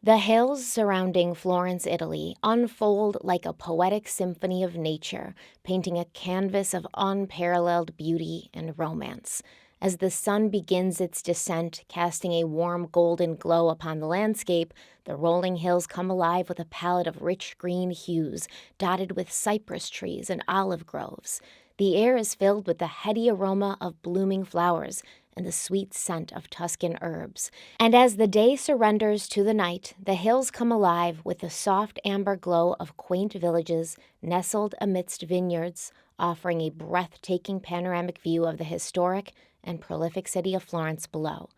The hills surrounding Florence, Italy, unfold like a poetic symphony of nature, painting a canvas of unparalleled beauty and romance. As the sun begins its descent, casting a warm golden glow upon the landscape, the rolling hills come alive with a palette of rich green hues, dotted with cypress trees and olive groves. The air is filled with the heady aroma of blooming flowers and the sweet scent of Tuscan herbs. And as the day surrenders to the night, the hills come alive with the soft amber glow of quaint villages nestled amidst vineyards, offering a breathtaking panoramic view of the historic and prolific city of Florence below.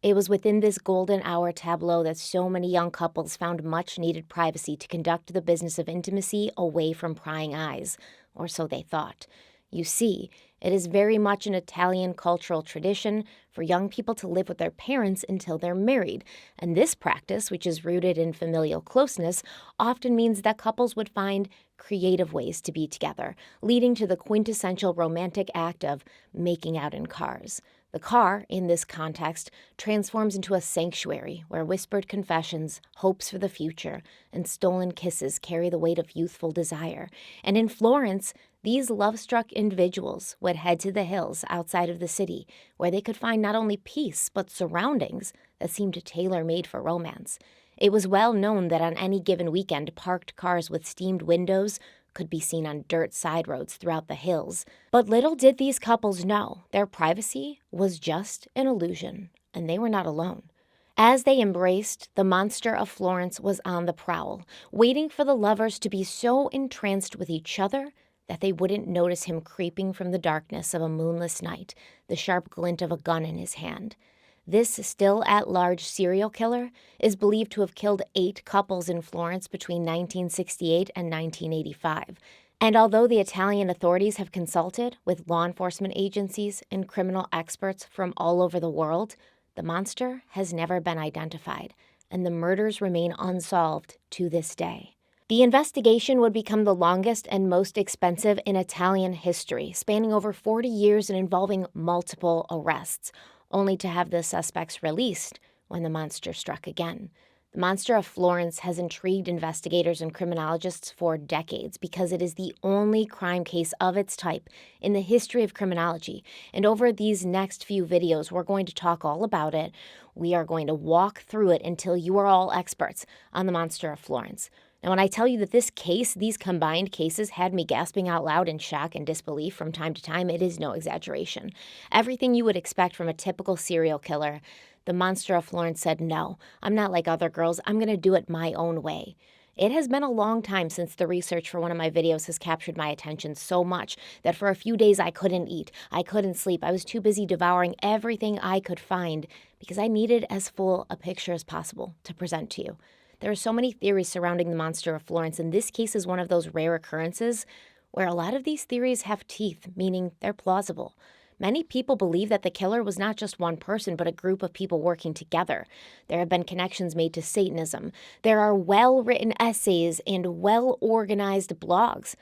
It was within this golden hour tableau that so many young couples found much-needed privacy to conduct the business of intimacy away from prying eyes, or so they thought. You see, it is very much an Italian cultural tradition for young people to live with their parents until they're married, and this practice, which is rooted in familial closeness, often means that couples would find creative ways to be together, leading to the quintessential romantic act of making out in cars. The car, in this context, transforms into a sanctuary where whispered confessions, hopes for the future, and stolen kisses carry the weight of youthful desire. And in Florence, these love-struck individuals would head to the hills outside of the city, where they could find not only peace, but surroundings that seemed tailor-made for romance. It was well known that on any given weekend, parked cars with steamed windows could be seen on dirt side roads throughout the hills. But little did these couples know, their privacy was just an illusion, and they were not alone. As they embraced, the monster of Florence was on the prowl, waiting for the lovers to be so entranced with each other that they wouldn't notice him creeping from the darkness of a moonless night, the sharp glint of a gun in his hand. This still-at-large serial killer is believed to have killed 8 couples in Florence between 1968 and 1985. And although the Italian authorities have consulted with law enforcement agencies and criminal experts from all over the world, the monster has never been identified, and the murders remain unsolved to this day. The investigation would become the longest and most expensive in Italian history, spanning over 40 years and involving multiple arrests, only to have the suspects released when the monster struck again. The monster of Florence has intrigued investigators and criminologists for decades because it is the only crime case of its type in the history of criminology. And over these next few videos, we're going to talk all about it. We are going to walk through it until you are all experts on the monster of Florence. Now, when I tell you that these combined cases had me gasping out loud in shock and disbelief from time to time, it is no exaggeration. Everything you would expect from a typical serial killer, the monster of Florence said, no, I'm not like other girls. I'm going to do it my own way. It has been a long time since the research for one of my videos has captured my attention so much that for a few days I couldn't eat, I couldn't sleep. I was too busy devouring everything I could find because I needed as full a picture as possible to present to you. There are so many theories surrounding the monster of Florence, and this case is one of those rare occurrences where a lot of these theories have teeth, meaning they're plausible. Many people believe that the killer was not just one person, but a group of people working together. There have been connections made to Satanism. There are well-written essays and well-organized blogs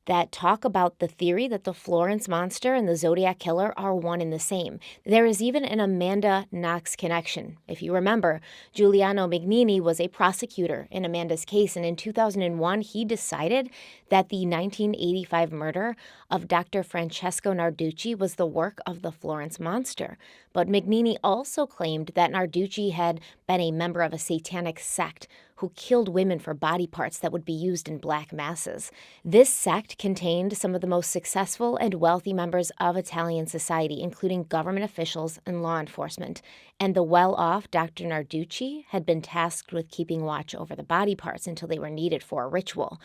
that talk about the theory that the Florence monster and the Zodiac killer are one and the same. There is even an Amanda Knox connection. If you remember, Giuliano Mignini was a prosecutor in Amanda's case, and in 2001, he decided that the 1985 murder of Dr. Francesco Narducci was the work of the Florence monster. But Mignini also claimed that Narducci had been a member of a satanic sect who killed women for body parts that would be used in black masses. This sect contained some of the most successful and wealthy members of Italian society, including government officials and law enforcement. And the well-off Dr. Narducci had been tasked with keeping watch over the body parts until they were needed for a ritual,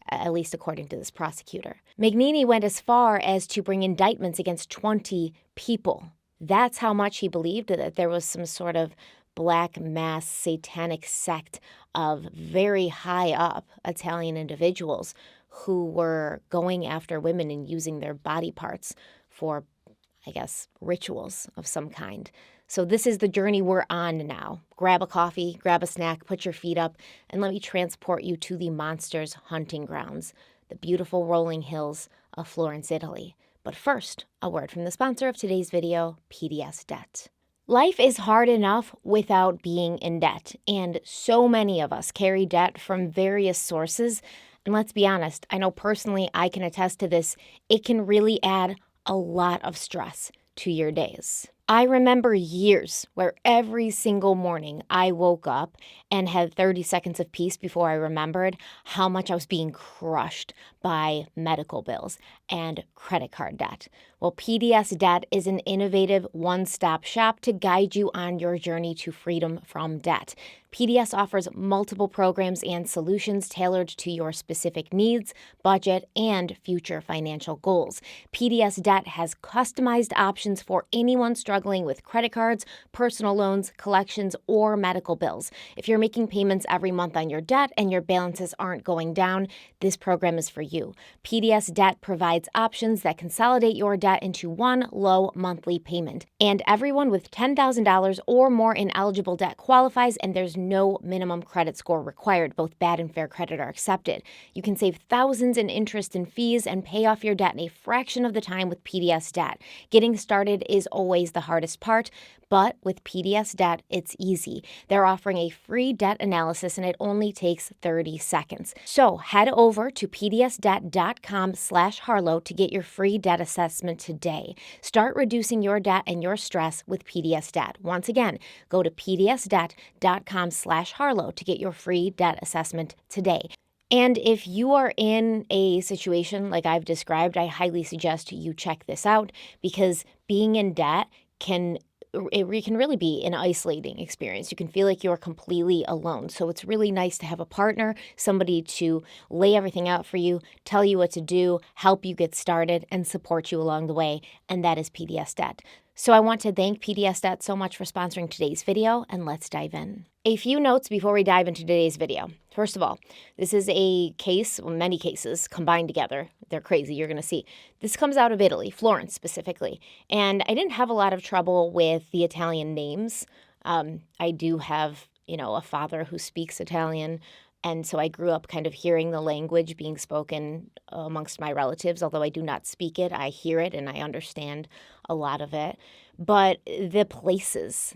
at least according to this prosecutor. Mignini went as far as to bring indictments against 20 people. That's how much he believed that there was some sort of black mass satanic sect of very high up Italian individuals who were going after women and using their body parts for, I guess, rituals of some kind. So this is the journey we're on now. Grab a coffee, grab a snack, put your feet up, and let me transport you to the monster's hunting grounds, the beautiful rolling hills of Florence, Italy. But first, a word from the sponsor of today's video, PDS Debt. Life is hard enough without being in debt, and so many of us carry debt from various sources. And let's be honest, I know personally I can attest to this, it can really add a lot of stress to your days. I remember years where every single morning I woke up and had 30 seconds of peace before I remembered how much I was being crushed by medical bills and credit card debt. Well, PDS Debt is an innovative one-stop shop to guide you on your journey to freedom from debt. PDS offers multiple programs and solutions tailored to your specific needs, budget, and future financial goals. PDS Debt has customized options for anyone struggling with credit cards, personal loans, collections, or medical bills. If you're making payments every month on your debt and your balances aren't going down, this program is for you. PDS Debt provides options that consolidate your debt into one low monthly payment. And everyone with $10,000 or more in eligible debt qualifies, and there's no minimum credit score required. Both bad and fair credit are accepted. You can save thousands in interest and fees and pay off your debt in a fraction of the time with PDS Debt. Getting started is always the hardest part, but with PDS Debt, it's easy. They're offering a free debt analysis, and it only takes 30 seconds. So head over to pdsdebt.com/Harlowe to get your free debt assessment today. Start reducing your debt and your stress with PDS Debt. Once again, go to pdsdebt.com/Harlowe to get your free debt assessment today. And if you are in a situation like I've described, I highly suggest you check this out, because being in debt can really be an isolating experience. You can feel like you're completely alone. So it's really nice to have a partner, somebody to lay everything out for you, tell you what to do, help you get started, and support you along the way. And that is PDS Debt. So I want to thank PDS Debt so much for sponsoring today's video, and let's dive in. A few notes before we dive into today's video. First of all, this is a case, many cases combined together. They're crazy, you're gonna see. This comes out of Italy, Florence specifically. And I didn't have a lot of trouble with the Italian names. I do have, a father who speaks Italian. And so I grew up kind of hearing the language being spoken amongst my relatives. Although I do not speak it, I hear it and I understand a lot of it. But the places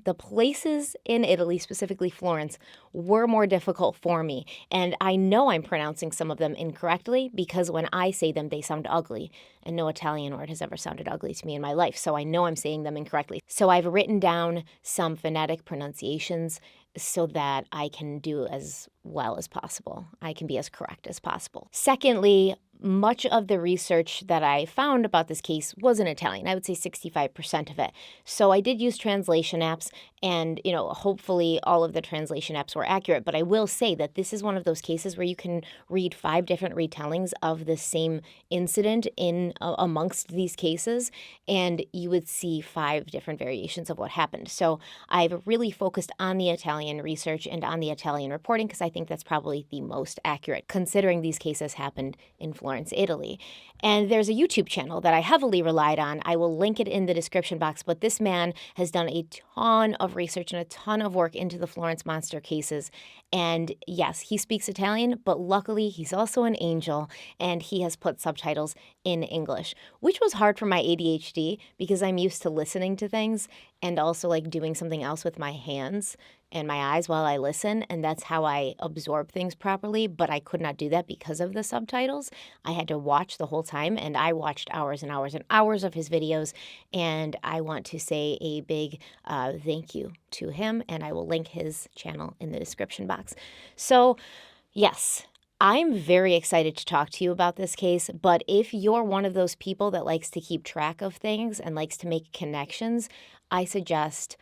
in Italy, specifically Florence, were more difficult for me. And I know I'm pronouncing some of them incorrectly because when I say them, they sound ugly. And no Italian word has ever sounded ugly to me in my life. So I know I'm saying them incorrectly. So I've written down some phonetic pronunciations so that I can do as well as possible. I can be as correct as possible. Secondly, much of the research that I found about this case was in Italian. I would say 65% of it. So I did use translation apps, and hopefully all of the translation apps were accurate. But I will say that this is one of those cases where you can read 5 different retellings of the same incident in amongst these cases, and you would see 5 different variations of what happened. So I've really focused on the Italian research and on the Italian reporting because I think that's probably the most accurate, considering these cases happened in Florence, Italy. And there's a YouTube channel that I heavily relied on. I will link it in the description box, but this man has done a ton of research and a ton of work into the Florence monster cases. And yes, he speaks Italian, but luckily he's also an angel and he has put subtitles in English, which was hard for my ADHD because I'm used to listening to things and also like doing something else with my hands and my eyes while I listen, and that's how I absorb things properly, but I could not do that because of the subtitles. I had to watch the whole time, and I watched hours and hours and hours of his videos, and I want to say a big thank you to him, and I will link his channel in the description box. So, yes, I'm very excited to talk to you about this case, but if you're one of those people that likes to keep track of things and likes to make connections, I suggest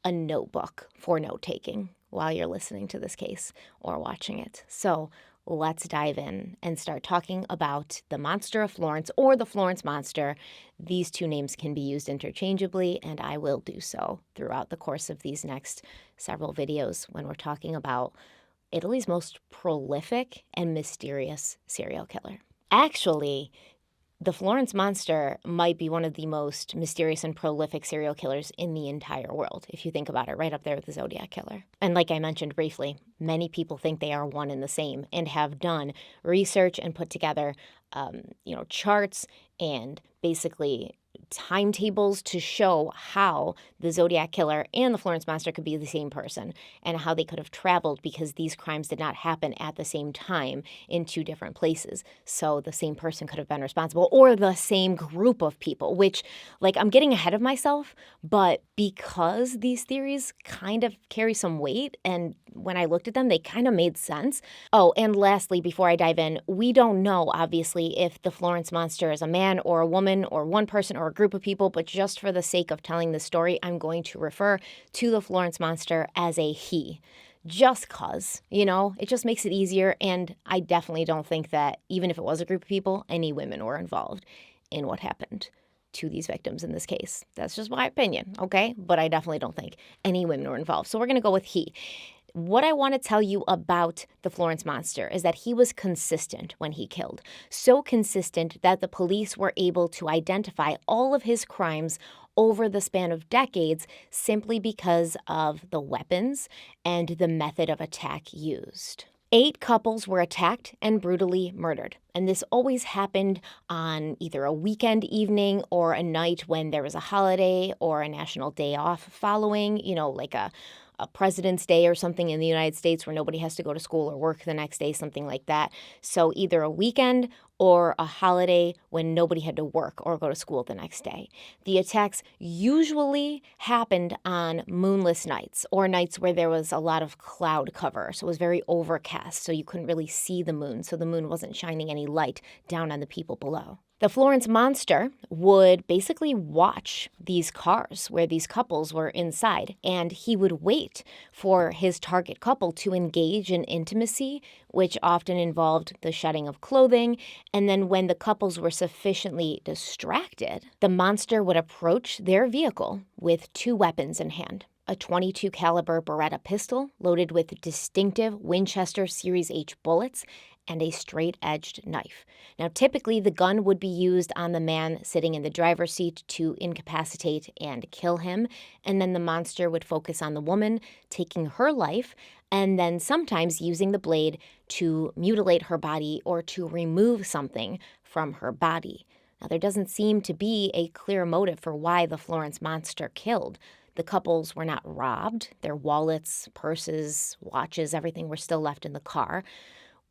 a notebook for note-taking while you're listening to this case or watching it. So let's dive in and start talking about the Monster of Florence or the Florence Monster. These 2 names can be used interchangeably, and I will do so throughout the course of these next several videos when we're talking about Italy's most prolific and mysterious serial killer. Actually, the Florence Monster might be one of the most mysterious and prolific serial killers in the entire world, if you think about it, right up there with the Zodiac Killer. And like I mentioned briefly, many people think they are one and the same and have done research and put together, charts and basically timetables to show how the Zodiac Killer and the Florence Monster could be the same person and how they could have traveled, because these crimes did not happen at the same time in two different places. So the same person could have been responsible, or the same group of people, which, like, I'm getting ahead of myself, but because these theories kind of carry some weight, and when I looked at them, they kind of made sense. Oh, and lastly, before I dive in, we don't know, obviously, if the Florence Monster is a man or a woman or one person or a group of people, but just for the sake of telling the story, I'm going to refer to the Florence Monster as a he. Just cause, it just makes it easier, and I definitely don't think that, even if it was a group of people, any women were involved in what happened to these victims in this case. That's just my opinion, okay? But I definitely don't think any women were involved. So we're going to go with he. What I want to tell you about the Florence Monster is that he was consistent when he killed. So consistent that the police were able to identify all of his crimes over the span of decades simply because of the weapons and the method of attack used. 8 couples were attacked and brutally murdered. And this always happened on either a weekend evening or a night when there was a holiday or a national day off following, like a President's Day or something in the United States where nobody has to go to school or work the next day, something like that. So either a weekend or a holiday when nobody had to work or go to school the next day. The attacks usually happened on moonless nights or nights where there was a lot of cloud cover. So it was very overcast, so you couldn't really see the moon. So the moon wasn't shining any light down on the people below. The Florence Monster would basically watch these cars where these couples were inside, and he would wait for his target couple to engage in intimacy, which often involved the shedding of clothing. And then when the couples were sufficiently distracted, the monster would approach their vehicle with 2 weapons in hand. A .22 caliber Beretta pistol loaded with distinctive Winchester Series H bullets and a straight-edged knife. Now, typically, the gun would be used on the man sitting in the driver's seat to incapacitate and kill him, and then the monster would focus on the woman, taking her life, and then sometimes using the blade to mutilate her body or to remove something from her body. Now, there doesn't seem to be a clear motive for why the Florence Monster killed. The couples were not robbed. Their wallets, purses, watches, everything were still left in the car.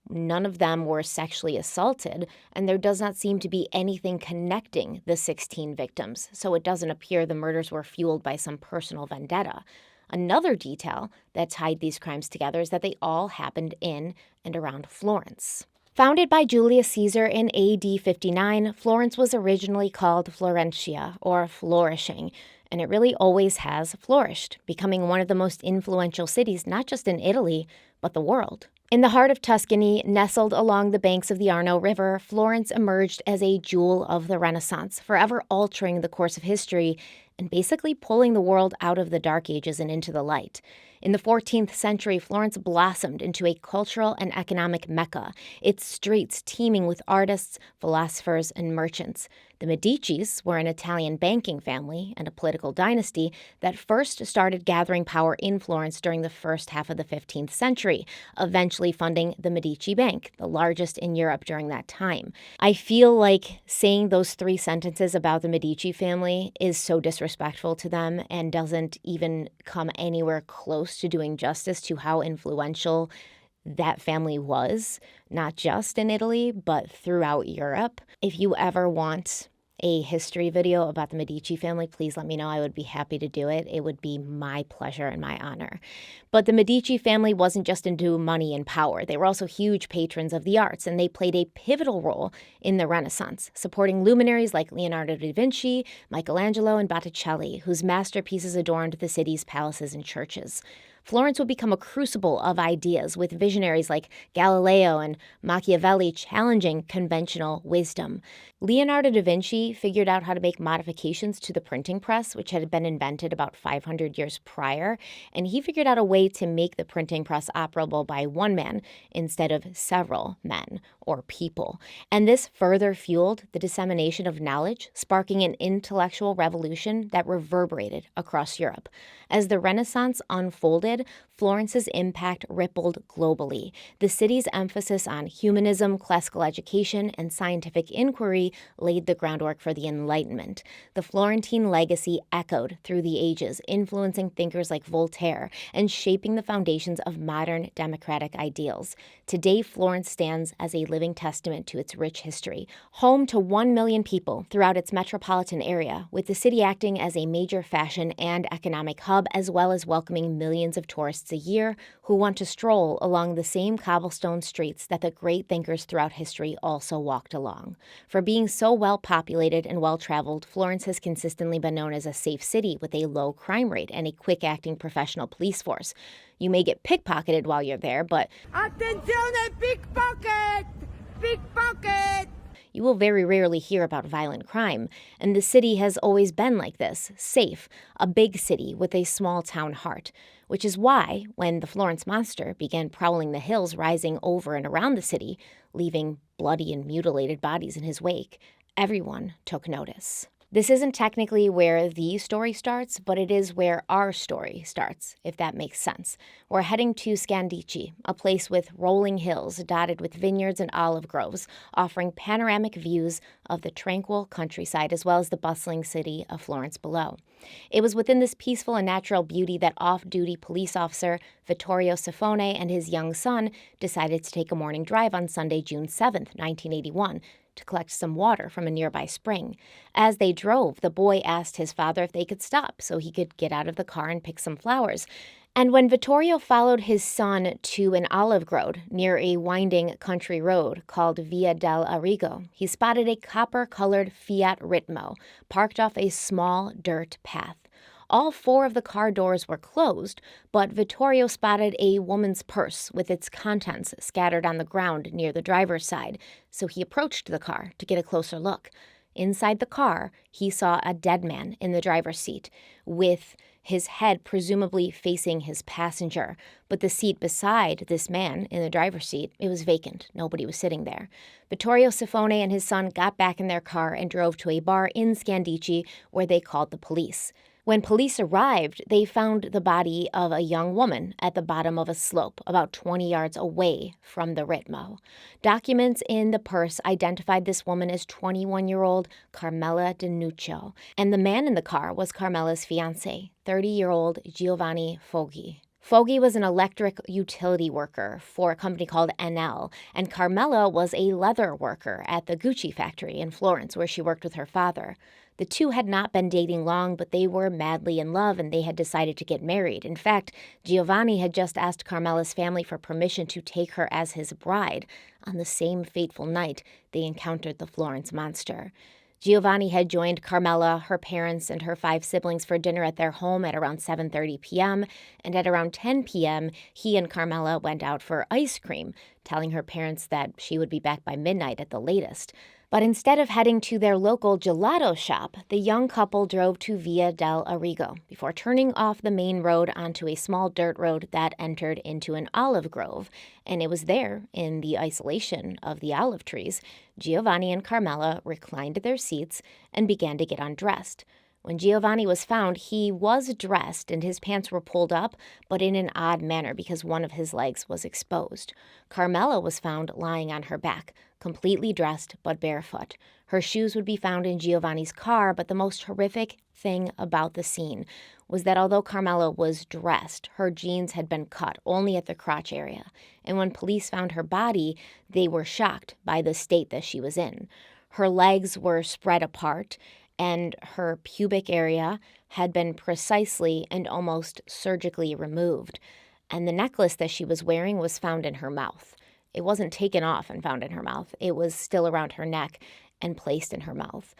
None of them were sexually assaulted, and there does not seem to be anything connecting the 16 victims, so it doesn't appear the murders were fueled by some personal vendetta. Another detail that tied these crimes together is that they all happened in and around Florence. Founded by Julius Caesar in AD 59, Florence was originally called Florentia, or flourishing, and it really always has flourished, becoming one of the most influential cities not just in Italy, but the world. In the heart of Tuscany, nestled along the banks of the Arno River, Florence emerged as a jewel of the Renaissance, forever altering the course of history and basically pulling the world out of the Dark Ages and into the light. In the 14th century, Florence blossomed into a cultural and economic mecca, its streets teeming with artists, philosophers, and merchants. The Medicis were an Italian banking family and a political dynasty that first started gathering power in Florence during the first half of the 15th century, eventually funding the Medici Bank, the largest in Europe during that time. I feel like saying those 3 sentences about the Medici family is so disrespectful to them and doesn't even come anywhere close to doing justice to how influential that family was, not just in Italy, but throughout Europe. If you ever want a history video about the Medici family, please let me know. I would be happy to do it. It would be my pleasure and my honor. But the Medici family wasn't just into money and power. They were also huge patrons of the arts, and they played a pivotal role in the Renaissance, supporting luminaries like Leonardo da Vinci, Michelangelo, and Botticelli, whose masterpieces adorned the city's palaces and churches. Florence would become a crucible of ideas, with visionaries like Galileo and Machiavelli challenging conventional wisdom. Leonardo da Vinci figured out how to make modifications to the printing press, which had been invented about 500 years prior, and he figured out a way to make the printing press operable by one man instead of several men or people. And this further fueled the dissemination of knowledge, sparking an intellectual revolution that reverberated across Europe. As the Renaissance unfolded, did, Florence's impact rippled globally. The city's emphasis on humanism, classical education, and scientific inquiry laid the groundwork for the Enlightenment. The Florentine legacy echoed through the ages, influencing thinkers like Voltaire and shaping the foundations of modern democratic ideals. Today, Florence stands as a living testament to its rich history, home to 1 million people throughout its metropolitan area, with the city acting as a major fashion and economic hub, as well as welcoming millions of tourists a year who want to stroll along the same cobblestone streets that the great thinkers throughout history also walked along. For being so well populated and well traveled, Florence has consistently been known as a safe city with a low crime rate and a quick-acting professional police force. You may get pickpocketed while you're there, but Attenzione, pickpocket! Pickpocket! you will very rarely hear about violent crime, and the city has always been like this, safe, a big city with a small town heart, which is why, when the Florence Monster began prowling the hills rising over and around the city, leaving bloody and mutilated bodies in his wake, everyone took notice. This isn't technically where the story starts, but it is where our story starts, if that makes sense. We're heading to Scandi, a place with rolling hills dotted with vineyards and olive groves, offering panoramic views of the tranquil countryside as well as the bustling city of Florence below. It was within this peaceful and natural beauty that off-duty police officer Vittorio Sifone and his young son decided to take a morning drive on Sunday, June 7th, 1981, to collect some water from a nearby spring. As they drove, the boy asked his father if they could stop so he could get out of the car and pick some flowers. And when Vittorio followed his son to an olive grove near a winding country road called Via dell'Arigo, he spotted a copper-colored Fiat Ritmo parked off a small dirt path. All 4 of the car doors were closed, but Vittorio spotted a woman's purse with its contents scattered on the ground near the driver's side, so he approached the car to get a closer look. Inside the car, he saw a dead man in the driver's seat, with his head presumably facing his passenger, but the seat beside this man in the driver's seat, it was vacant. Nobody was sitting there. Vittorio Sifone and his son got back in their car and drove to a bar in Scandi where they called the police. When police arrived, they found the body of a young woman at the bottom of a slope about 20 yards away from the Ritmo. Documents in the purse identified this woman as 21-year-old Carmela Denuccio, and the man in the car was Carmela's fiancé, 30-year-old Giovanni Foggi. Foggi was an electric utility worker for a company called NL, and Carmela was a leather worker at the Gucci factory in Florence, where she worked with her father. The two had not been dating long, but they were madly in love and they had decided to get married. In fact, Giovanni had just asked Carmela's family for permission to take her as his bride on the same fateful night they encountered the Florence Monster. Giovanni had joined Carmela, her parents, and her 5 siblings for dinner at their home at around 7:30 p.m., and at around 10 p.m., he and Carmela went out for ice cream, telling her parents that she would be back by midnight at the latest. But instead of heading to their local gelato shop, the young couple drove to Via dell'Arigo before turning off the main road onto a small dirt road that entered into an olive grove. And it was there, in the isolation of the olive trees, Giovanni and Carmela reclined their seats and began to get undressed. When Giovanni was found, he was dressed and his pants were pulled up, but in an odd manner because one of his legs was exposed. Carmela was found lying on her back, completely dressed but barefoot. Her shoes would be found in Giovanni's car, but the most horrific thing about the scene was that although Carmela was dressed, her jeans had been cut only at the crotch area. And when police found her body, they were shocked by the state that she was in. Her legs were spread apart, and her pubic area had been precisely and almost surgically removed. And the necklace that she was wearing was found in her mouth. It wasn't taken off and found in her mouth. It was still around her neck and placed in her mouth.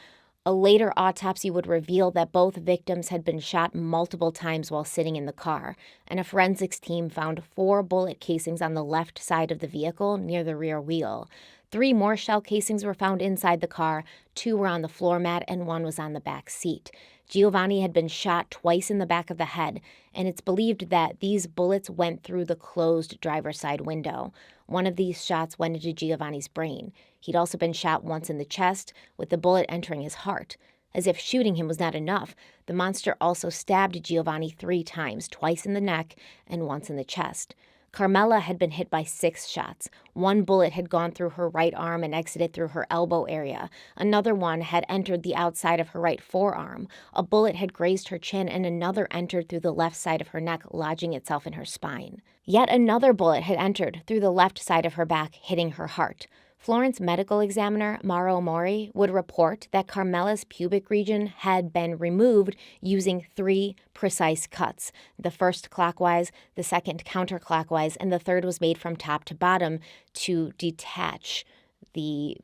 A later autopsy would reveal that both victims had been shot multiple times while sitting in the car, and a forensics team found 4 bullet casings on the left side of the vehicle near the rear wheel. 3 more shell casings were found inside the car, 2 were on the floor mat, and 1 was on the back seat. Giovanni had been shot twice in the back of the head, and it's believed that these bullets went through the closed driver's side window. One of these shots went into Giovanni's brain. He'd also been shot once in the chest, with the bullet entering his heart. As if shooting him was not enough, the monster also stabbed Giovanni 3 times, twice in the neck and once in the chest. Carmela had been hit by 6 shots. One bullet had gone through her right arm and exited through her elbow area. Another one had entered the outside of her right forearm. A bullet had grazed her chin, and another entered through the left side of her neck, lodging itself in her spine. Yet another bullet had entered through the left side of her back, hitting her heart. Florence medical examiner Mauro Mori would report that Carmela's pubic region had been removed using 3 precise cuts. The first clockwise, the second counterclockwise, and the third was made from top to bottom to detach the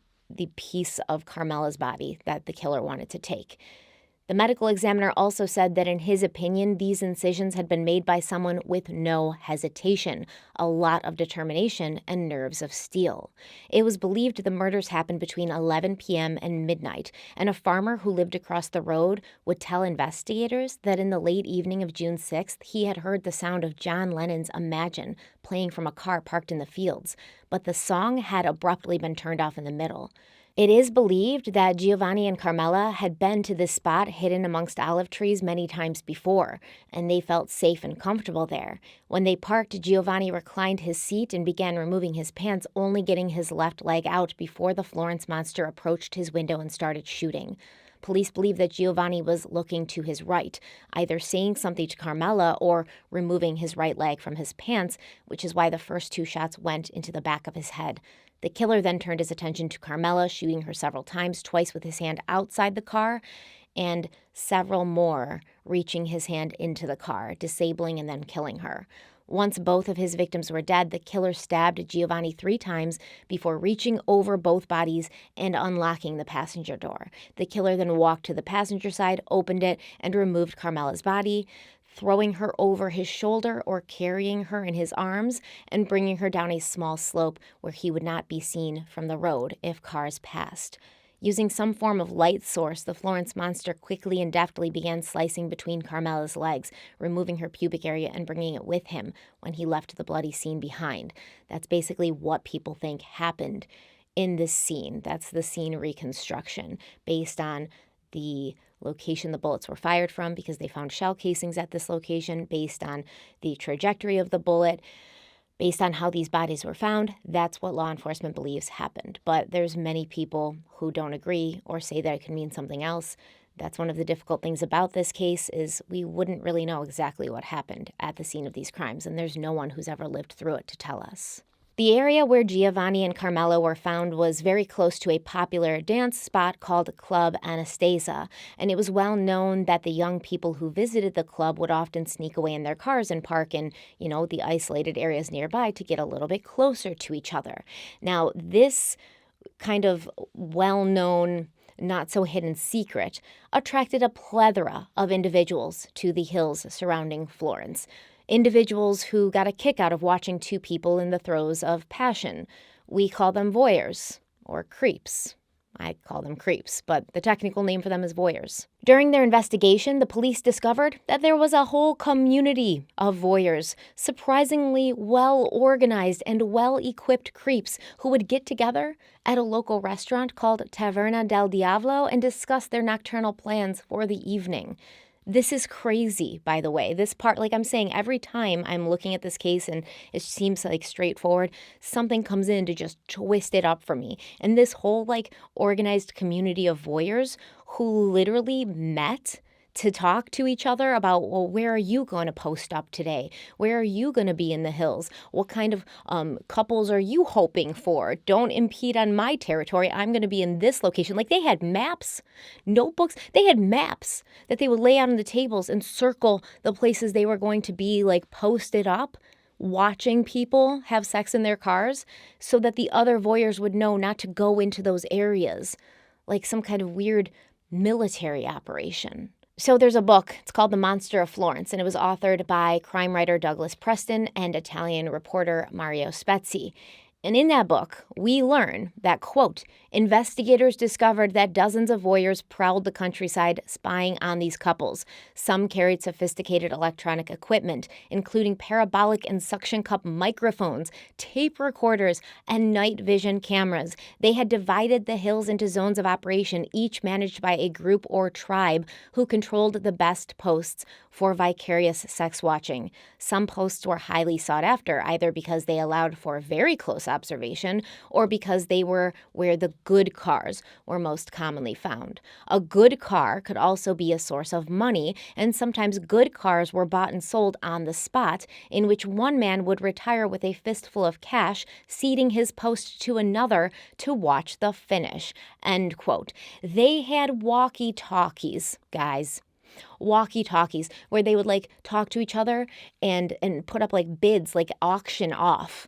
piece of Carmela's body that the killer wanted to take. The medical examiner also said that in his opinion, these incisions had been made by someone with no hesitation, a lot of determination, and nerves of steel. It was believed the murders happened between 11 p.m. and midnight, and a farmer who lived across the road would tell investigators that in the late evening of June 6th, he had heard the sound of John Lennon's Imagine playing from a car parked in the fields, but the song had abruptly been turned off in the middle. It is believed that Giovanni and Carmela had been to this spot hidden amongst olive trees many times before, and they felt safe and comfortable there. When they parked, Giovanni reclined his seat and began removing his pants, only getting his left leg out before the Florence monster approached his window and started shooting. Police believe that Giovanni was looking to his right, either saying something to Carmela or removing his right leg from his pants, which is why the first 2 shots went into the back of his head. The killer then turned his attention to Carmela, shooting her several times, twice with his hand outside the car, and several more reaching his hand into the car, disabling and then killing her. Once both of his victims were dead, the killer stabbed Giovanni 3 times before reaching over both bodies and unlocking the passenger door. The killer then walked to the passenger side, opened it, and removed Carmela's body, throwing her over his shoulder or carrying her in his arms and bringing her down a small slope where he would not be seen from the road if cars passed. Using some form of light source, the Florence monster quickly and deftly began slicing between Carmela's legs, removing her pubic area and bringing it with him when he left the bloody scene behind. That's basically what people think happened in this scene. That's the scene reconstruction based on the location the bullets were fired from, because they found shell casings at this location, based on the trajectory of the bullet, based on how these bodies were found. That's what law enforcement believes happened. But there's many people who don't agree or say that it could mean something else. That's one of the difficult things about this case, is we wouldn't really know exactly what happened at the scene of these crimes, and there's no one who's ever lived through it to tell us. The area where Giovanni and Carmela were found was very close to a popular dance spot called Club Anastasia, and it was well known that the young people who visited the club would often sneak away in their cars and park in, the isolated areas nearby to get a little bit closer to each other. Now, this kind of well-known, not-so-hidden secret attracted a plethora of individuals to the hills surrounding Florence. Individuals who got a kick out of watching 2 people in the throes of passion. We call them voyeurs, or creeps. I call them creeps, but the technical name for them is voyeurs. During their investigation, the police discovered that there was a whole community of voyeurs, surprisingly well-organized and well-equipped creeps who would get together at a local restaurant called Taverna del Diavolo and discuss their nocturnal plans for the evening. This is crazy, by the way. This part, like I'm saying, every time I'm looking at this case and it seems like straightforward, something comes in to just twist it up for me. And this whole organized community of voyeurs who literally met to talk to each other about, well, where are you going to post up today? Where are you going to be in the hills? What kind of couples are you hoping for? Don't impede on my territory. I'm going to be in this location. They had maps, notebooks. They had maps that they would lay out on the tables and circle the places they were going to be posted up, watching people have sex in their cars so that the other voyeurs would know not to go into those areas, like some kind of weird military operation. So there's a book, it's called The Monster of Florence, and it was authored by crime writer Douglas Preston and Italian reporter Mario Spezzi. And in that book, we learn that, quote, investigators discovered that dozens of voyeurs prowled the countryside spying on these couples. Some carried sophisticated electronic equipment, including parabolic and suction cup microphones, tape recorders, and night vision cameras. They had divided the hills into zones of operation, each managed by a group or tribe who controlled the best posts for vicarious sex watching. Some posts were highly sought after, either because they allowed for very close observation or because they were where the good cars were most commonly found. A good car could also be a source of money, and sometimes good cars were bought and sold on the spot, in which one man would retire with a fistful of cash, ceding his post to another to watch the finish. End quote. They had walkie-talkies, guys. Walkie-talkies where they would talk to each other and put up bids, auction off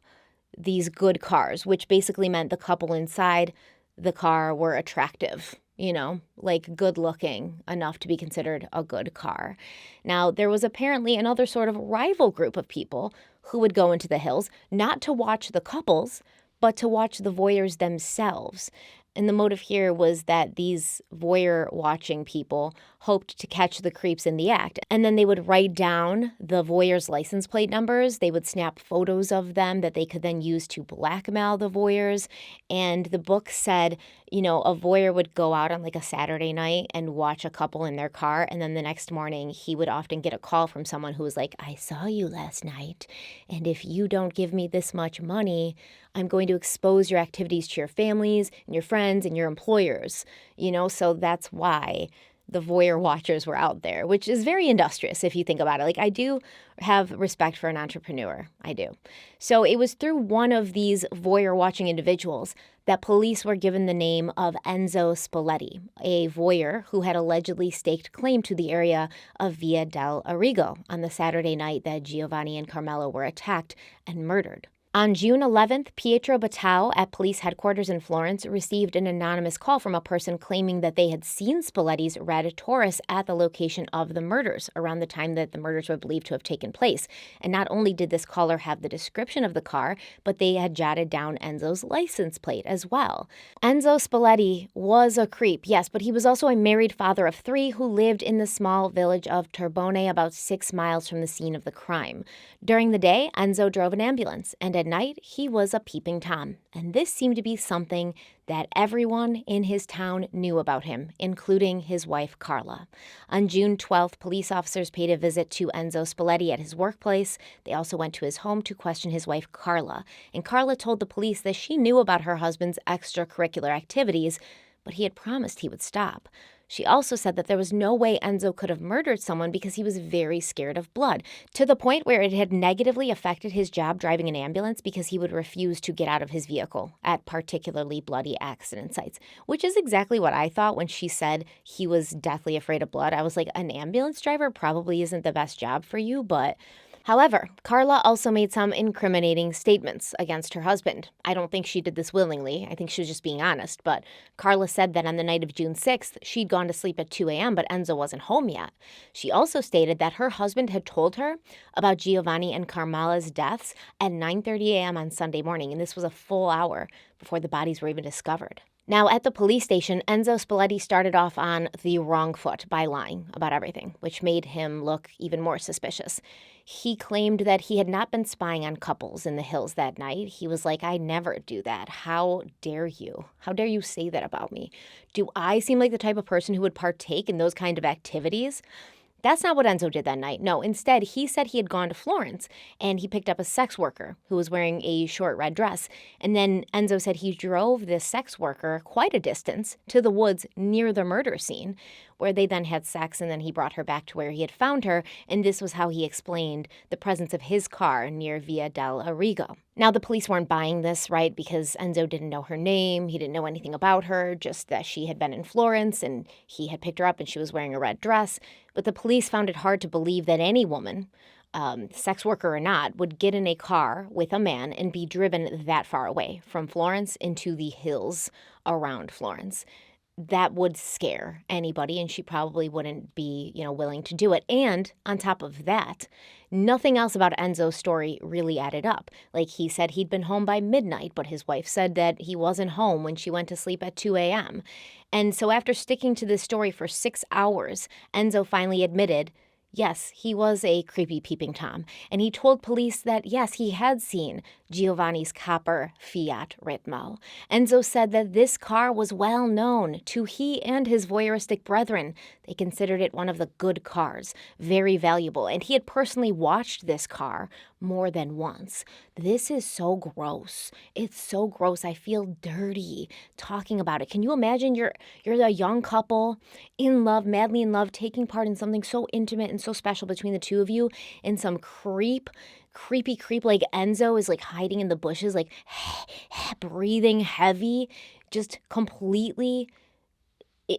these good cars, which basically meant the couple inside the car were attractive, good looking enough to be considered a good car. Now, there was apparently another sort of rival group of people who would go into the hills, not to watch the couples, but to watch the voyeurs themselves. And the motive here was that these voyeur watching people hoped to catch the creeps in the act. And then they would write down the voyeur's license plate numbers. They would snap photos of them that they could then use to blackmail the voyeurs. And the book said, a voyeur would go out on a Saturday night and watch a couple in their car. And then the next morning, he would often get a call from someone who was like, I saw you last night. And if you don't give me this much money, I'm going to expose your activities to your families and your friends and your employers, so that's why the voyeur watchers were out there, which is very industrious if you think about it. I do have respect for an entrepreneur. I do. So it was through one of these voyeur watching individuals that police were given the name of Enzo Spalletti, a voyeur who had allegedly staked claim to the area of Via del Arrigo on the Saturday night that Giovanni and Carmela were attacked and murdered. On June 11th, Pietro Battau at police headquarters in Florence received an anonymous call from a person claiming that they had seen Spalletti's red Taurus at the location of the murders around the time that the murders were believed to have taken place. And not only did this caller have the description of the car, but they had jotted down Enzo's license plate as well. Enzo Spalletti was a creep, yes, but he was also a married father of 3 who lived in the small village of Torbone, about 6 miles from the scene of the crime. During the day, Enzo drove an ambulance, and at night, he was a peeping Tom, and this seemed to be something that everyone in his town knew about him, including his wife, Carla. On June 12th, police officers paid a visit to Enzo Spalletti at his workplace. They also went to his home to question his wife, Carla, and Carla told the police that she knew about her husband's extracurricular activities, but he had promised he would stop. She also said that there was no way Enzo could have murdered someone because he was very scared of blood, to the point where it had negatively affected his job driving an ambulance because he would refuse to get out of his vehicle at particularly bloody accident sites, which is exactly what I thought when she said he was deathly afraid of blood. I was like, an ambulance driver probably isn't the best job for you, but... However, Carla also made some incriminating statements against her husband. I don't think she did this willingly. I think she was just being honest. But Carla said that on the night of June 6th, she'd gone to sleep at 2 a.m., but Enzo wasn't home yet. She also stated that her husband had told her about Giovanni and Carmela's deaths at 9:30 a.m. on Sunday morning, and this was a full hour before the bodies were even discovered. Now, at the police station, Enzo Spalletti started off on the wrong foot by lying about everything, which made him look even more suspicious. He claimed that he had not been spying on couples in the hills that night. He was like, I never do that. How dare you? How dare you say that about me? Do I seem like the type of person who would partake in those kind of activities? That's not what Enzo did that night. No, instead, he said he had gone to Florence and he picked up a sex worker who was wearing a short red dress. And then Enzo said he drove this sex worker quite a distance to the woods near the murder scene, where they then had sex, and then he brought her back to where he had found her, and this was how he explained the presence of his car near Via del Arrigo. Now, the police weren't buying this, right, because Enzo didn't know her name, he didn't know anything about her, just that she had been in Florence, and he had picked her up, and she was wearing a red dress. But the police found it hard to believe that any woman, sex worker or not, would get in a car with a man and be driven that far away from Florence into the hills around Florence. that would scare anybody, and she probably wouldn't be, willing to do it. And on top of that, nothing else about Enzo's story really added up. Like, he said he'd been home by midnight, but his wife said that he wasn't home when she went to sleep at 2 a.m. And so after sticking to this story for 6 hours, Enzo finally admitted, yes, he was a creepy peeping Tom, and he told police that, yes, he had seen Giovanni's copper Fiat Ritmo. Enzo said that this car was well known to he and his voyeuristic brethren. They considered it one of the good cars, very valuable, and he had personally watched this car more than once. This is so gross. It's so gross. I feel dirty talking about it. Can you imagine you're a young couple in love, madly in love, taking part in something so intimate and so special between the two of you, and some creepy creep like Enzo is like hiding in the bushes, like breathing heavy, just completely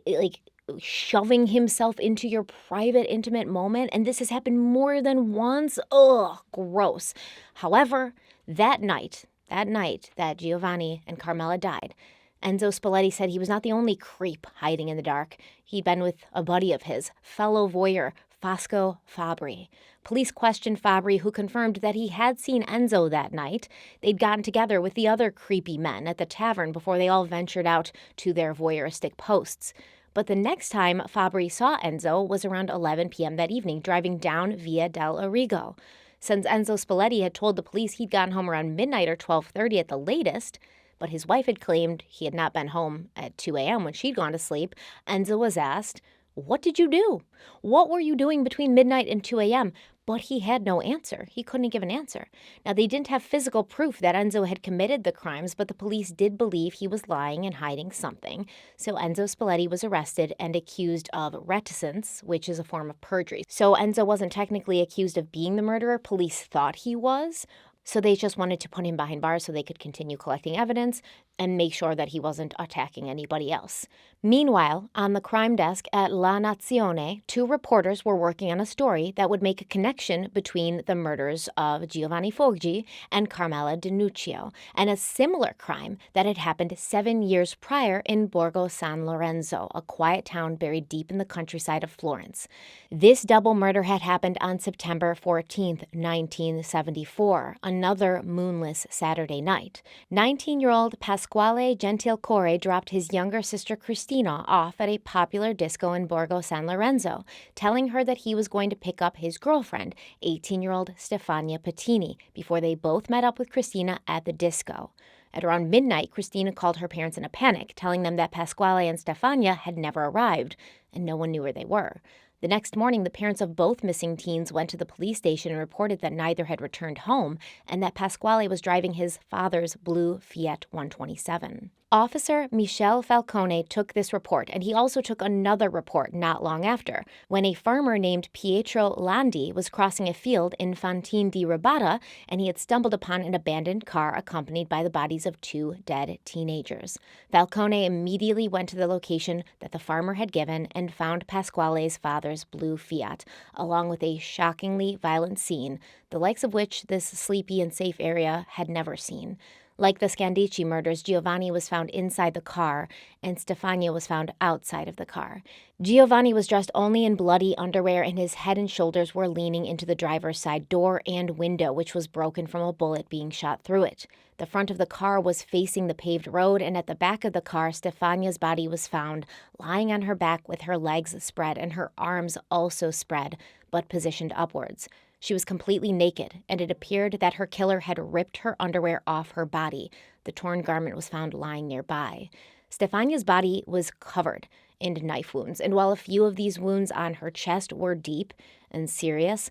like shoving himself into your private, intimate moment. And this has happened more than once. Ugh, gross. However, that night that Giovanni and Carmela died, Enzo Spalletti said he was not the only creep hiding in the dark. He'd been with a buddy of his, fellow voyeur Fosco Fabri. Police questioned Fabri, who confirmed that he had seen Enzo that night. They'd gotten together with the other creepy men at the tavern before they all ventured out to their voyeuristic posts. But the next time Fabri saw Enzo was around 11 p.m. that evening, driving down Via del Arrigo. Since Enzo Spalletti had told the police he'd gotten home around midnight or 12:30 at the latest, but his wife had claimed he had not been home at 2 a.m. when she'd gone to sleep, Enzo was asked, "What did you do? What were you doing between midnight and 2 a.m.?" But he had no answer. He couldn't give an answer. Now, they didn't have physical proof that Enzo had committed the crimes, but the police did believe he was lying and hiding something. So Enzo Spalletti was arrested and accused of reticence, which is a form of perjury. So Enzo wasn't technically accused of being the murderer. Police thought he was. So they just wanted to put him behind bars so they could continue collecting evidence and make sure that he wasn't attacking anybody else. Meanwhile, on the crime desk at La Nazione, 2 reporters were working on a story that would make a connection between the murders of Giovanni Foggi and Carmela Denuccio, and a similar crime that had happened 7 years prior in Borgo San Lorenzo, a quiet town buried deep in the countryside of Florence. This double murder had happened on September 14th, 1974, another moonless Saturday night. 19-year-old Pasquale Gentilcore dropped his younger sister Cristina off at a popular disco in Borgo San Lorenzo, telling her that he was going to pick up his girlfriend, 18-year-old Stefania Pettini, before they both met up with Cristina at the disco. At around midnight, Cristina called her parents in a panic, telling them that Pasquale and Stefania had never arrived, and no one knew where they were. The next morning, the parents of both missing teens went to the police station and reported that neither had returned home and that Pasquale was driving his father's blue Fiat 127. Officer Michel Falcone took this report, and he also took another report not long after, when a farmer named Pietro Landi was crossing a field in Fontine di Rabata, and he had stumbled upon an abandoned car accompanied by the bodies of 2 dead teenagers. Falcone immediately went to the location that the farmer had given and found Pasquale's father's blue Fiat, along with a shockingly violent scene, the likes of which this sleepy and safe area had never seen. Like the Scandi murders, Giovanni was found inside the car, and Stefania was found outside of the car. Giovanni was dressed only in bloody underwear, and his head and shoulders were leaning into the driver's side door and window, which was broken from a bullet being shot through it. The front of the car was facing the paved road, and at the back of the car, Stefania's body was found lying on her back with her legs spread and her arms also spread, but positioned upwards. She was completely naked, and it appeared that her killer had ripped her underwear off her body. The torn garment was found lying nearby. Stefania's body was covered in knife wounds, and while a few of these wounds on her chest were deep and serious,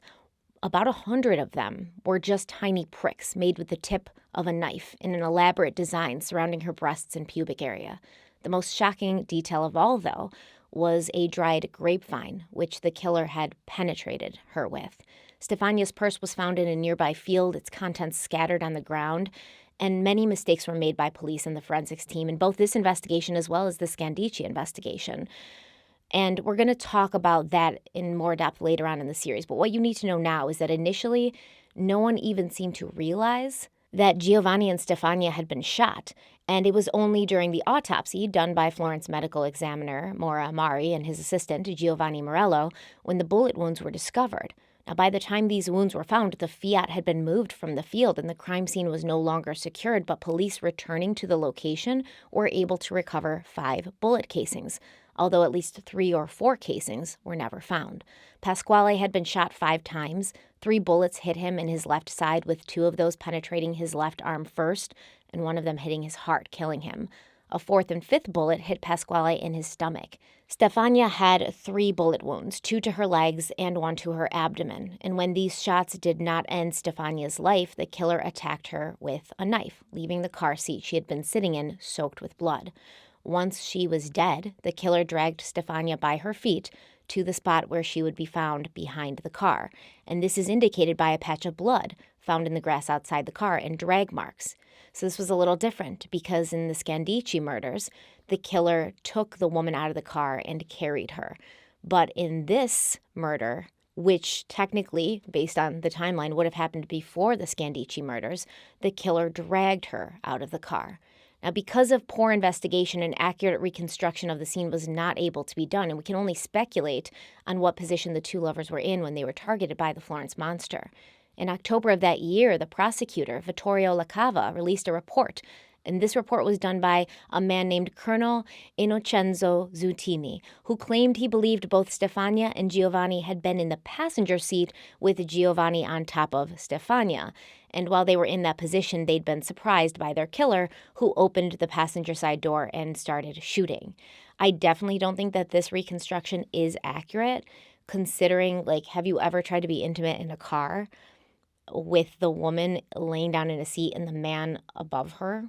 about 100 of them were just tiny pricks made with the tip of a knife in an elaborate design surrounding her breasts and pubic area. The most shocking detail of all, though, was a dried grapevine, which the killer had penetrated her with. Stefania's purse was found in a nearby field, its contents scattered on the ground, and many mistakes were made by police and the forensics team in both this investigation as well as the Scandi investigation. And we're going to talk about that in more depth later on in the series. But what you need to know now is that initially, no one even seemed to realize that Giovanni and Stefania had been shot. And it was only during the autopsy done by Florence medical examiner Maura Amari and his assistant Giovanni Morello when the bullet wounds were discovered. Now, by the time these wounds were found, the Fiat had been moved from the field and the crime scene was no longer secured, but police returning to the location were able to recover 5 bullet casings, although at least 3 or 4 casings were never found. Pasquale had been shot 5 times. 3 bullets hit him in his left side, with 2 of those penetrating his left arm first, and one of them hitting his heart, killing him. A 4th and 5th bullet hit Pasquale in his stomach. Stefania had 3 bullet wounds, 2 to her legs and 1 to her abdomen. And when these shots did not end Stefania's life, the killer attacked her with a knife, leaving the car seat she had been sitting in soaked with blood. Once she was dead, the killer dragged Stefania by her feet to the spot where she would be found behind the car. And this is indicated by a patch of blood found in the grass outside the car and drag marks. So this was a little different because in the Scandi murders, the killer took the woman out of the car and carried her. But in this murder, which technically, based on the timeline, would have happened before the Scandi murders, the killer dragged her out of the car. Now, because of poor investigation, an accurate reconstruction of the scene was not able to be done, and we can only speculate on what position the 2 lovers were in when they were targeted by the Florence monster. In October of that year, the prosecutor, Vittorio Lacava, released a report, and this report was done by a man named Colonel Innocenzo Zutini, who claimed he believed both Stefania and Giovanni had been in the passenger seat with Giovanni on top of Stefania. And while they were in that position, they'd been surprised by their killer, who opened the passenger side door and started shooting. I definitely don't think that this reconstruction is accurate, considering, have you ever tried to be intimate in a car with the woman laying down in a seat and the man above her?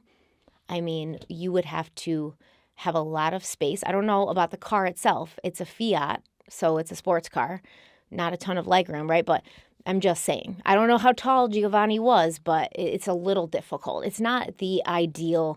I mean, you would have to have a lot of space. I don't know about the car itself. It's a Fiat, so it's a sports car. Not a ton of legroom, right? But I'm just saying. I don't know how tall Giovanni was, but it's a little difficult. It's not the ideal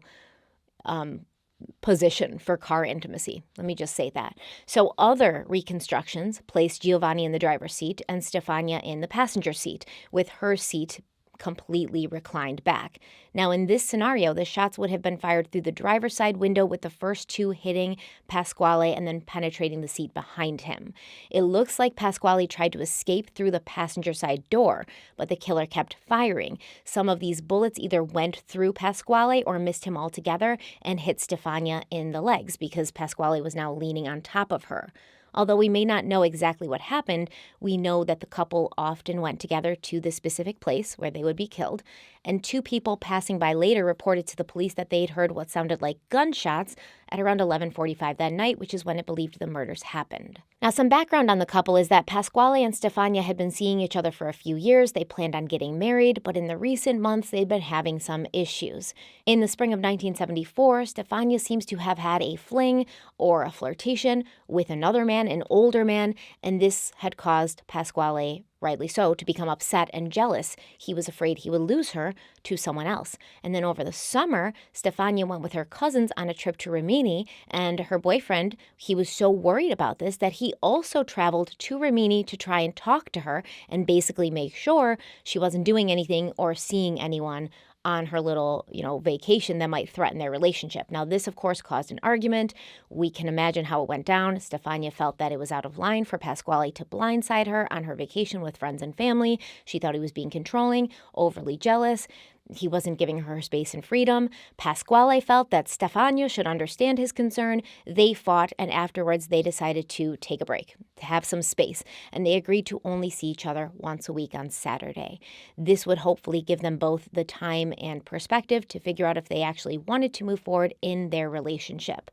position for car intimacy. Let me just say that. So other reconstructions placed Giovanni in the driver's seat and Stefania in the passenger seat, with her seat completely reclined back. Now, in this scenario, the shots would have been fired through the driver's side window, with the first 2 hitting Pasquale and then penetrating the seat behind him. It looks like Pasquale tried to escape through the passenger side door, but the killer kept firing. Some of these bullets either went through Pasquale or missed him altogether and hit Stefania in the legs because Pasquale was now leaning on top of her. Although we may not know exactly what happened, we know that the couple often went together to the specific place where they would be killed, and 2 people passing by later reported to the police that they'd heard what sounded like gunshots at around 11:45 that night, which is when it believed the murders happened. Now, some background on the couple is that Pasquale and Stefania had been seeing each other for a few years. They planned on getting married, but in the recent months, they'd been having some issues. In the spring of 1974, Stefania seems to have had a fling or a flirtation with another man, an older man, and this had caused Pasquale, rightly so, to become upset and jealous. He was afraid he would lose her to someone else. And then over the summer, Stefania went with her cousins on a trip to Rimini, and her boyfriend, he was so worried about this that he also traveled to Rimini to try and talk to her and basically make sure she wasn't doing anything or seeing anyone on her little, vacation that might threaten their relationship. Now, this, of course, caused an argument. We can imagine how it went down. Stefania felt that it was out of line for Pasquale to blindside her on her vacation with friends and family. She thought he was being controlling, overly jealous. He wasn't giving her space and freedom. Pasquale felt that Stefania should understand his concern. They fought, and afterwards they decided to take a break, to have some space, and they agreed to only see each other once a week on Saturday. This would hopefully give them both the time and perspective to figure out if they actually wanted to move forward in their relationship.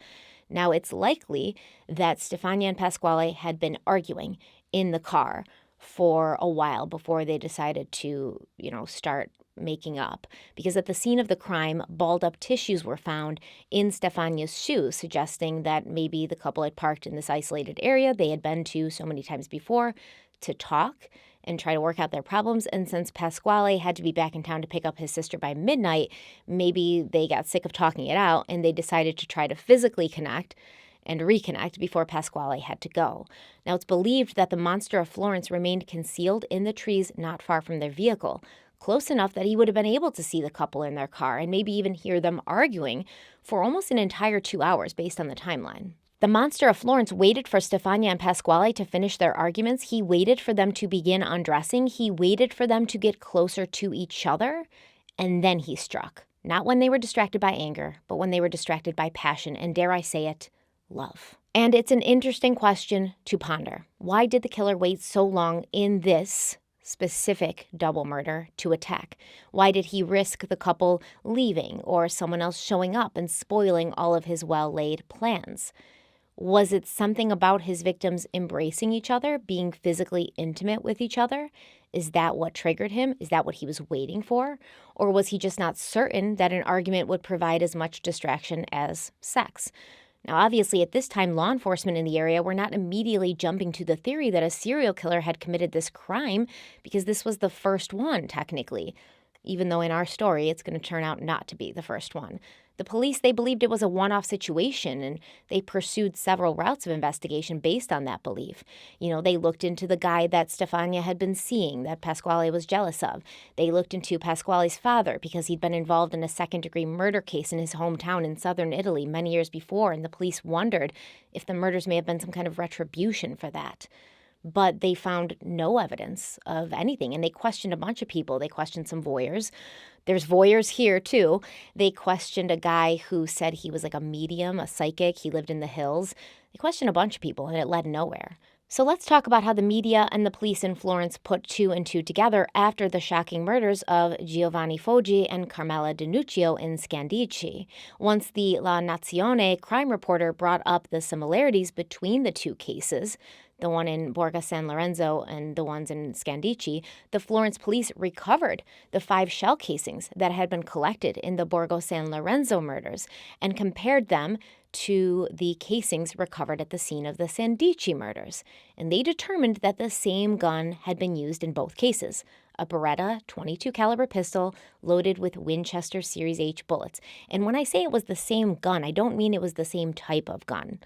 Now, it's likely that Stefania and Pasquale had been arguing in the car for a while before they decided to, start making up, because at the scene of the crime, balled up tissues were found in Stefania's shoes, suggesting that maybe the couple had parked in this isolated area they had been to so many times before to talk and try to work out their problems. And since Pasquale had to be back in town to pick up his sister by midnight, maybe they got sick of talking it out and they decided to try to physically connect and reconnect before Pasquale had to go. Now, it's believed that the monster of Florence remained concealed in the trees not far from their vehicle, close enough that he would have been able to see the couple in their car and maybe even hear them arguing for almost an entire 2 hours based on the timeline. The monster of Florence waited for Stefania and Pasquale to finish their arguments. He waited for them to begin undressing. He waited for them to get closer to each other, and then he struck. Not when they were distracted by anger, but when they were distracted by passion, and dare I say it, love. And it's an interesting question to ponder. Why did the killer wait so long in this specific double murder to attack? Why did he risk the couple leaving or someone else showing up and spoiling all of his well-laid plans? Was it something about his victims embracing each other, being physically intimate with each other? Is that what triggered him? Is that what he was waiting for? Or was he just not certain that an argument would provide as much distraction as sex? Now, obviously, at this time, law enforcement in the area were not immediately jumping to the theory that a serial killer had committed this crime because this was the first one, technically, even though in our story it's going to turn out not to be the first one. The police, they believed it was a one-off situation, and they pursued several routes of investigation based on that belief. They looked into the guy that Stefania had been seeing, that Pasquale was jealous of. They looked into Pasquale's father because he'd been involved in a second-degree murder case in his hometown in southern Italy many years before, and the police wondered if the murders may have been some kind of retribution for that. But they found no evidence of anything, and they questioned a bunch of people. They questioned some voyeurs. There's voyeurs here, too. They questioned a guy who said he was like a medium, a psychic. He lived in the hills. They questioned a bunch of people, and it led nowhere. So let's talk about how the media and the police in Florence put two and two together after the shocking murders of Giovanni Foggi and Carmela Denuccio in Scandi. Once the La Nazione crime reporter brought up the similarities between the two cases, the one in Borgo San Lorenzo and the ones in Scandi, the Florence police recovered the 5 shell casings that had been collected in the Borgo San Lorenzo murders and compared them to the casings recovered at the scene of the Scandi murders. And they determined that the same gun had been used in both cases, a Beretta .22 caliber pistol loaded with Winchester Series H bullets. And when I say it was the same gun, I don't mean it was the same type of gun.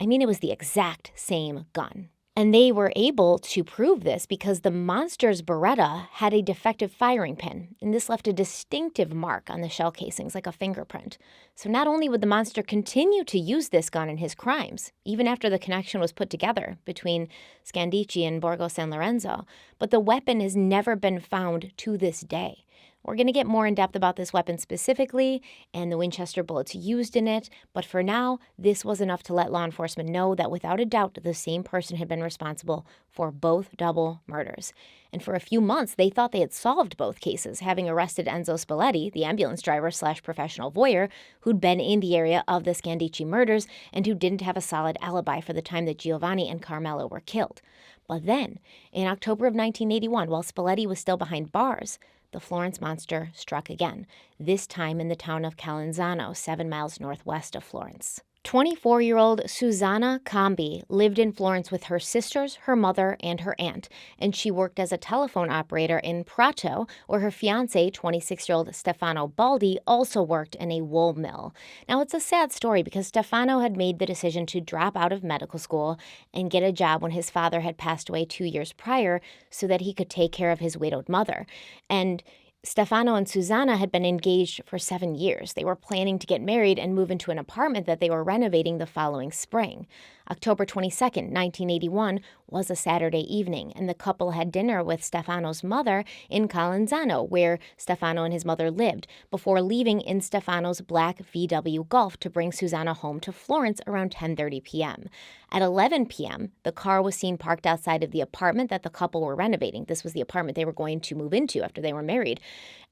I mean, it was the exact same gun. And they were able to prove this because the monster's Beretta had a defective firing pin, and this left a distinctive mark on the shell casings, like a fingerprint. So not only would the monster continue to use this gun in his crimes, even after the connection was put together between Scandi and Borgo San Lorenzo, but the weapon has never been found to this day. We're going to get more in depth about this weapon specifically and the Winchester bullets used in it, but for now, this was enough to let law enforcement know that without a doubt, the same person had been responsible for both double murders. And for a few months, they thought they had solved both cases, having arrested Enzo Spalletti, the ambulance driver / professional voyeur, who'd been in the area of the Scandi murders and who didn't have a solid alibi for the time that Giovanni and Carmela were killed. But then, in October of 1981, while Spalletti was still behind bars, the Florence monster struck again, this time in the town of Calenzano, 7 miles northwest of Florence. 24-year-old Susanna Cambi lived in Florence with her sisters, her mother, and her aunt, and she worked as a telephone operator in Prato, where her fiancé, 26-year-old Stefano Baldi, also worked in a wool mill. Now, it's a sad story because Stefano had made the decision to drop out of medical school and get a job when his father had passed away 2 years prior so that he could take care of his widowed mother. And Stefano and Susanna had been engaged for 7 years. They were planning to get married and move into an apartment that they were renovating the following spring. October 22nd, 1981 was a Saturday evening, and the couple had dinner with Stefano's mother in Calenzano, where Stefano and his mother lived, before leaving in Stefano's black VW Golf to bring Susanna home to Florence around 10:30 p.m. At 11 p.m., the car was seen parked outside of the apartment that the couple were renovating. This was the apartment they were going to move into after they were married,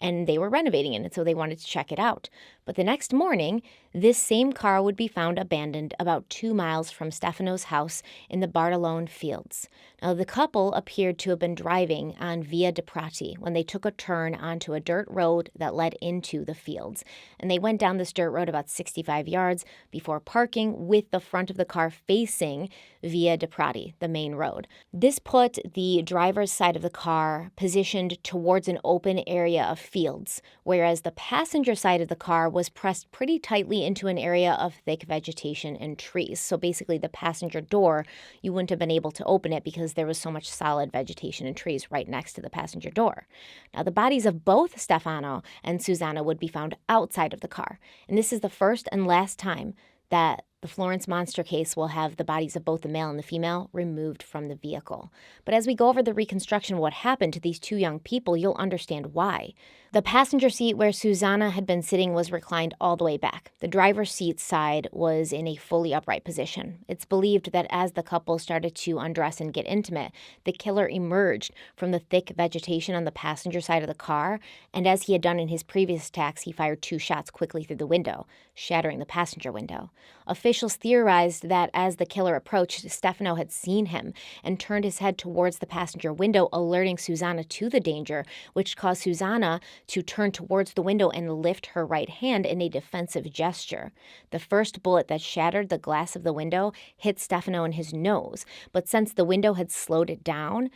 and they were renovating it, and so they wanted to check it out. But the next morning, this same car would be found abandoned about 2 miles from Stefano's house in the Bartolone fields. Now, the couple appeared to have been driving on Via de Prati when they took a turn onto a dirt road that led into the fields. And they went down this dirt road about 65 yards before parking with the front of the car facing Via de Prati, the main road. This put the driver's side of the car positioned towards an open area of fields, whereas the passenger side of the car was pressed pretty tightly into an area of thick vegetation and trees. So basically, the passenger door, you wouldn't have been able to open it because there was so much solid vegetation and trees right next to the passenger door. Now, the bodies of both Stefano and Susanna would be found outside of the car, and this is the first and last time that the Florence monster case will have the bodies of both the male and the female removed from the vehicle. But as we go over the reconstruction of what happened to these two young people, you'll understand why. The passenger seat where Susanna had been sitting was reclined all the way back. The driver's seat side was in a fully upright position. It's believed that as the couple started to undress and get intimate, the killer emerged from the thick vegetation on the passenger side of the car, and as he had done in his previous attacks, he fired 2 shots quickly through the window, shattering the passenger window. Officials theorized that as the killer approached, Stefano had seen him and turned his head towards the passenger window, alerting Susanna to the danger, which caused Susanna to turn towards the window and lift her right hand in a defensive gesture. The first bullet that shattered the glass of the window hit Stefano in his nose, but since the window had slowed it down,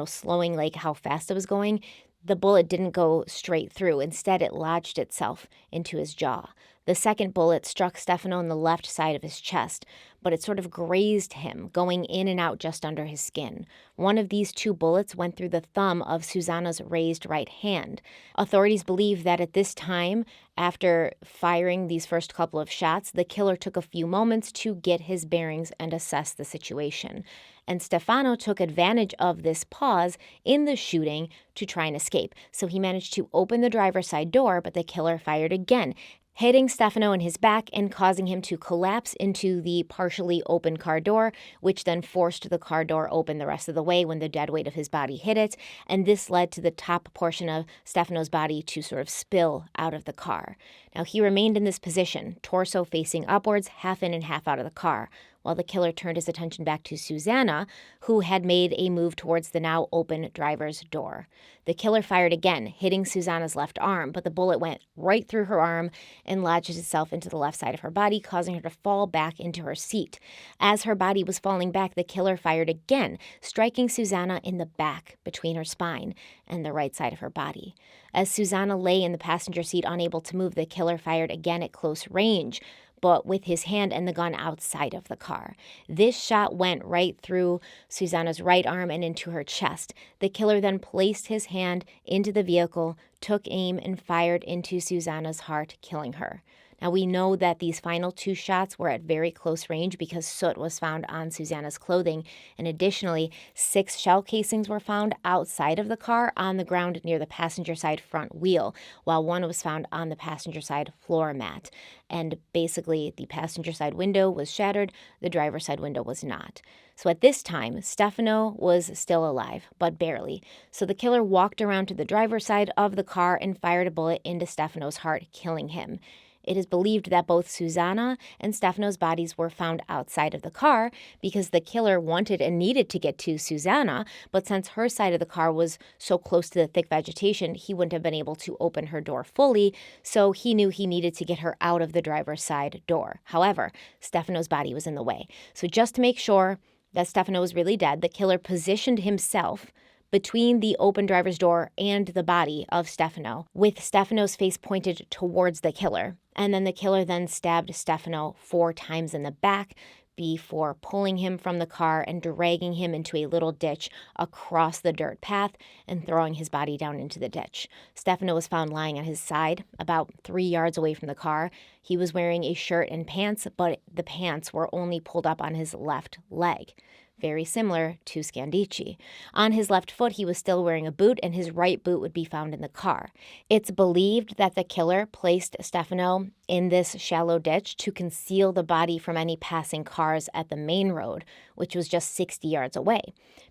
slowing like how fast it was going, the bullet didn't go straight through. Instead, it lodged itself into his jaw. The second bullet struck Stefano in the left side of his chest, but it sort of grazed him, going in and out just under his skin. One of these 2 bullets went through the thumb of Susanna's raised right hand. Authorities believe that at this time, after firing these first couple of shots, the killer took a few moments to get his bearings and assess the situation. And Stefano took advantage of this pause in the shooting to try and escape. So he managed to open the driver's side door, but the killer fired again, hitting Stefano in his back and causing him to collapse into the partially open car door, which then forced the car door open the rest of the way when the dead weight of his body hit it, and this led to the top portion of Stefano's body to sort of spill out of the car. Now, he remained in this position, torso facing upwards, half in and half out of the car, while the killer turned his attention back to Susanna, who had made a move towards the now open driver's door. The killer fired again, hitting Susanna's left arm, but the bullet went right through her arm and lodged itself into the left side of her body, causing her to fall back into her seat. As her body was falling back, the killer fired again, striking Susanna in the back between her spine and the right side of her body. As Susanna lay in the passenger seat unable to move, the killer fired again at close range, but with his hand and the gun outside of the car. This shot went right through Susanna's right arm and into her chest. The killer then placed his hand into the vehicle, took aim, and fired into Susanna's heart, killing her. Now, we know that these final 2 shots were at very close range because soot was found on Susanna's clothing, and additionally, 6 shell casings were found outside of the car on the ground near the passenger side front wheel, while 1 was found on the passenger side floor mat. And basically, the passenger side window was shattered, the driver's side window was not. So at this time, Stefano was still alive, but barely. So the killer walked around to the driver's side of the car and fired a bullet into Stefano's heart, killing him. It is believed that both Susanna and Stefano's bodies were found outside of the car because the killer wanted and needed to get to Susanna, but since her side of the car was so close to the thick vegetation, he wouldn't have been able to open her door fully, so he knew he needed to get her out of the driver's side door. However, Stefano's body was in the way. So just to make sure that Stefano was really dead, the killer positioned himself between the open driver's door and the body of Stefano, with Stefano's face pointed towards the killer. And then the killer then stabbed Stefano 4 times in the back before pulling him from the car and dragging him into a little ditch across the dirt path and throwing his body down into the ditch. Stefano was found lying on his side about 3 yards away from the car. He was wearing a shirt and pants, but the pants were only pulled up on his left leg. Very similar to Scandi. On his left foot, he was still wearing a boot, and his right boot would be found in the car. It's believed that the killer placed Stefano in this shallow ditch to conceal the body from any passing cars at the main road, which was just 60 yards away,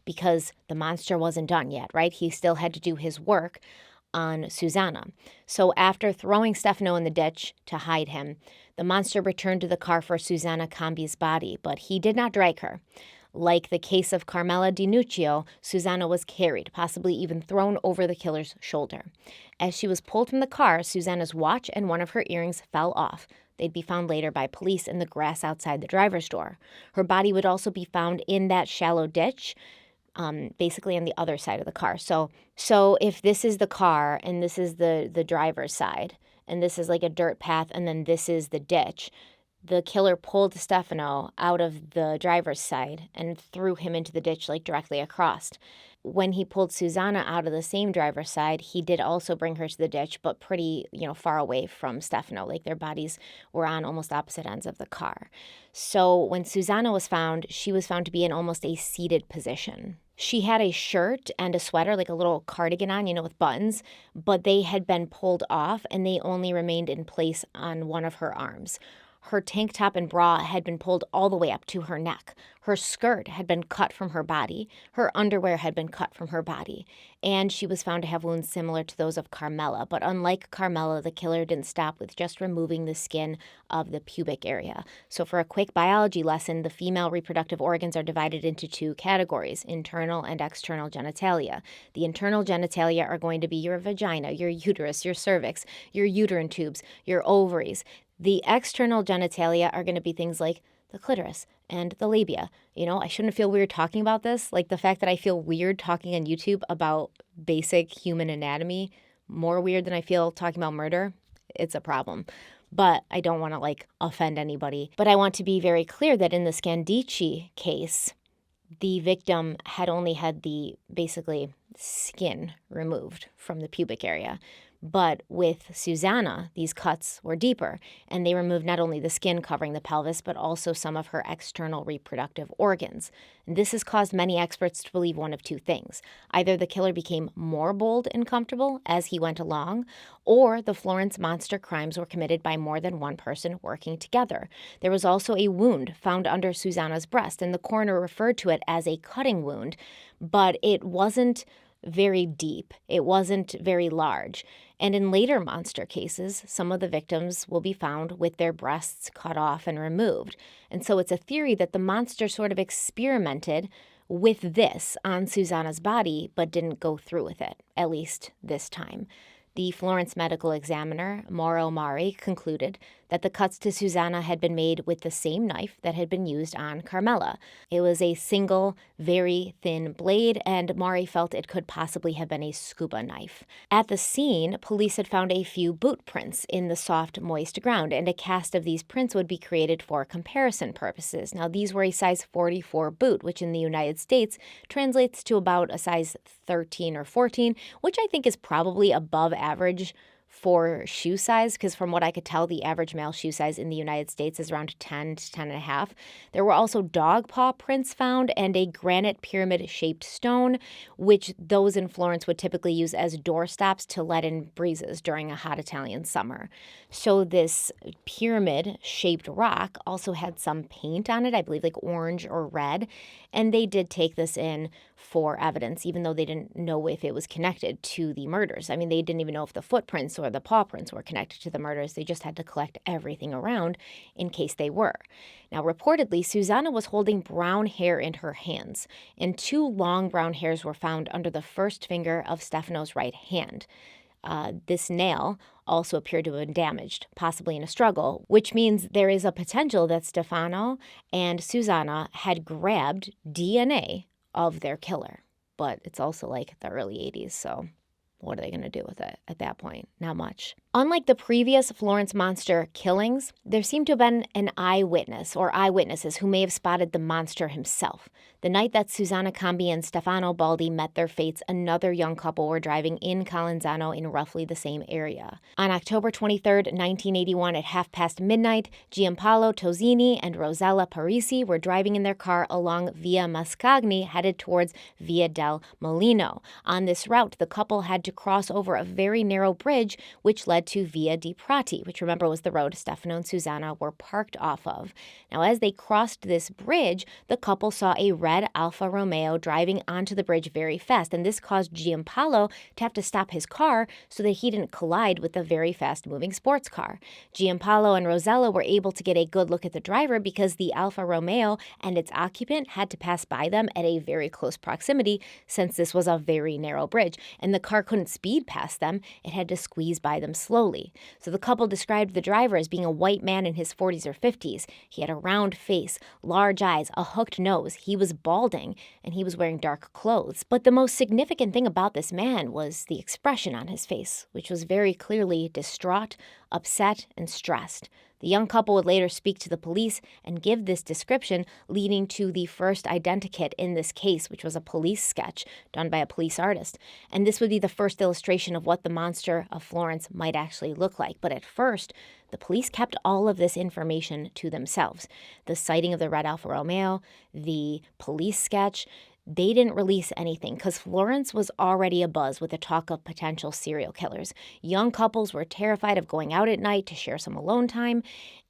because the monster wasn't done yet, right? He still had to do his work on Susanna. So after throwing Stefano in the ditch to hide him, the monster returned to the car for Susanna Cambi's body, but he did not drag her. Like the case of Carmela Di Nuccio, Susanna was carried, possibly even thrown over the killer's shoulder. As she was pulled from the car, Susanna's watch and one of her earrings fell off. They'd be found later by police in the grass outside the driver's door. Her body would also be found in that shallow ditch, basically on the other side of the car. So if this is the car and this is the driver's side, and this is like a dirt path, and then this is the ditch, the killer pulled Stefano out of the driver's side and threw him into the ditch, like directly across. When he pulled Susanna out of the same driver's side, he did also bring her to the ditch, but pretty, far away from Stefano. Like their bodies were on almost opposite ends of the car. So when Susanna was found, she was found to be in almost a seated position. She had a shirt and a sweater, like a little cardigan on, with buttons, but they had been pulled off and they only remained in place on one of her arms. Her tank top and bra had been pulled all the way up to her neck. Her skirt had been cut from her body. Her underwear had been cut from her body. And she was found to have wounds similar to those of Carmela. But unlike Carmela, the killer didn't stop with just removing the skin of the pubic area. So for a quick biology lesson, the female reproductive organs are divided into two categories, internal and external genitalia. The internal genitalia are going to be your vagina, your uterus, your cervix, your uterine tubes, your ovaries. The external genitalia are going to be things like the clitoris and the labia. I shouldn't feel weird talking about this. Like the fact that I feel weird talking on YouTube about basic human anatomy, more weird than I feel talking about murder, it's a problem. But I don't want to offend anybody. But I want to be very clear that in the Scandi case, the victim had only had the basically skin removed from the pubic area. But with Susanna, these cuts were deeper, and they removed not only the skin covering the pelvis, but also some of her external reproductive organs. And this has caused many experts to believe one of two things. Either the killer became more bold and comfortable as he went along, or the Florence monster crimes were committed by more than one person working together. There was also a wound found under Susanna's breast, and the coroner referred to it as a cutting wound, but it wasn't very deep. It wasn't very large. And in later monster cases, some of the victims will be found with their breasts cut off and removed. And so it's a theory that the monster sort of experimented with this on Susanna's body, but didn't go through with it, at least this time. The Florence medical examiner, Mauro Mari, concluded that the cuts to Susanna had been made with the same knife that had been used on Carmela. It was a single, very thin blade, and Mari felt it could possibly have been a scuba knife. At the scene, police had found a few boot prints in the soft, moist ground, and a cast of these prints would be created for comparison purposes. Now, these were a size 44 boot, which in the United States translates to about a size 13 or 14, which I think is probably above average for shoe size, because from what I could tell, the average male shoe size in the United States is around 10 to 10 and a half. There were also dog paw prints found and a granite pyramid-shaped stone, which those in Florence would typically use as doorstops to let in breezes during a hot Italian summer. So this pyramid-shaped rock also had some paint on it, I believe like orange or red, and they did take this in for evidence, even though they didn't know if it was connected to the murders. I mean, they didn't even know if the footprints or the paw prints were connected to the murders. They just had to collect everything around in case they were. Now, reportedly, Susanna was holding brown hair in her hands, and two long brown hairs were found under the first finger of Stefano's right hand. This nail also appeared to have been damaged, possibly in a struggle, which means there is a potential that Stefano and Susanna had grabbed DNA of their killer. But it's also like the early 80s, so what are they going to do with it at that point? Not much. Unlike the previous Florence monster killings, there seemed to have been an eyewitness or eyewitnesses who may have spotted the monster himself. The night that Susanna Cambi and Stefano Baldi met their fates, another young couple were driving in Calenzano in roughly the same area. On October 23, 1981, at midnight, Giampaolo Tozzini and Rosella Parisi were driving in their car along Via Mascagni headed towards Via del Molino. On this route, the couple had to cross over a very narrow bridge, which led to Via di Prati, which remember was the road Stefano and Susanna were parked off of. Now, as they crossed this bridge, the couple saw a red Alfa Romeo driving onto the bridge very fast, and this caused Giampaolo to have to stop his car so that he didn't collide with the very fast-moving sports car. Giampaolo and Rosella were able to get a good look at the driver because the Alfa Romeo and its occupant had to pass by them at a very close proximity since this was a very narrow bridge, and the car couldn't speed past them. It had to squeeze by them slowly. So the couple described the driver as being a white man in his 40s or 50s. He had a round face, large eyes, a hooked nose. He was balding, and he was wearing dark clothes. But the most significant thing about this man was the expression on his face, which was very clearly distraught, upset, and stressed. The young couple would later speak to the police and give this description, leading to the first identikit in this case, which was a police sketch done by a police artist. And this would be the first illustration of what the monster of Florence might actually look like. But at first, the police kept all of this information to themselves. The sighting of the red Alfa Romeo, the police sketch, they didn't release anything because Florence was already abuzz with the talk of potential serial killers. Young couples were terrified of going out at night to share some alone time,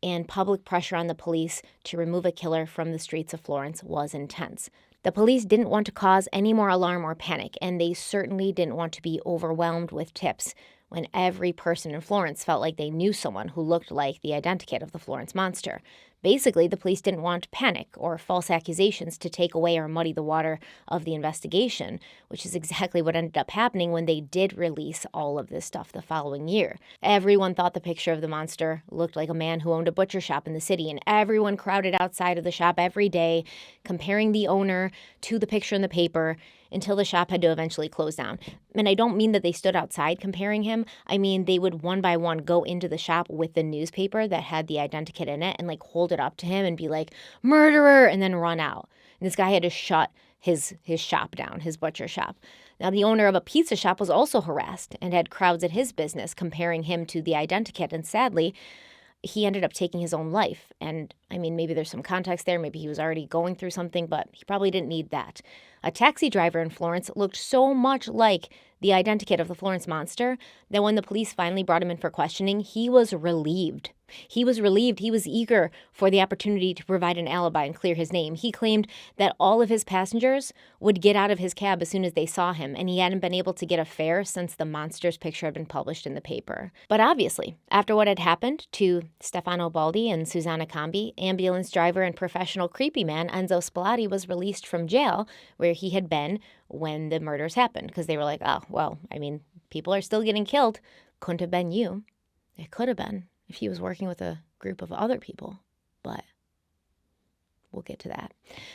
and public pressure on the police to remove a killer from the streets of Florence was intense. The police didn't want to cause any more alarm or panic, and they certainly didn't want to be overwhelmed with tips when every person in Florence felt like they knew someone who looked like the identikit of the Florence monster. Basically, the police didn't want panic or false accusations to take away or muddy the water of the investigation, which is exactly what ended up happening when they did release all of this stuff the following year. Everyone thought the picture of the monster looked like a man who owned a butcher shop in the city, and everyone crowded outside of the shop every day, comparing the owner to the picture in the paper, until the shop had to eventually close down. And I don't mean that they stood outside comparing him. I mean, they would one by one go into the shop with the newspaper that had the identikit in it and like hold it up to him and be like, "Murderer," and then run out. And this guy had to shut his shop down, his butcher shop. Now, the owner of a pizza shop was also harassed and had crowds at his business comparing him to the identikit. And sadly, he ended up taking his own life. And I mean, maybe there's some context there. Maybe he was already going through something, but he probably didn't need that. A taxi driver in Florence looked so much like the identikit of the Florence monster that when the police finally brought him in for questioning, he was relieved. He was relieved. He was eager for the opportunity to provide an alibi and clear his name. He claimed that all of his passengers would get out of his cab as soon as they saw him, and he hadn't been able to get a fare since the monster's picture had been published in the paper. But obviously, after what had happened to Stefano Baldi and Susanna Cambi, ambulance driver and professional creepy man Enzo Spalletti was released from jail where he had been when the murders happened, because they were like, oh, well, I mean, people are still getting killed. Couldn't have been you. It could have been if he was working with a group of other people, but we'll get to that.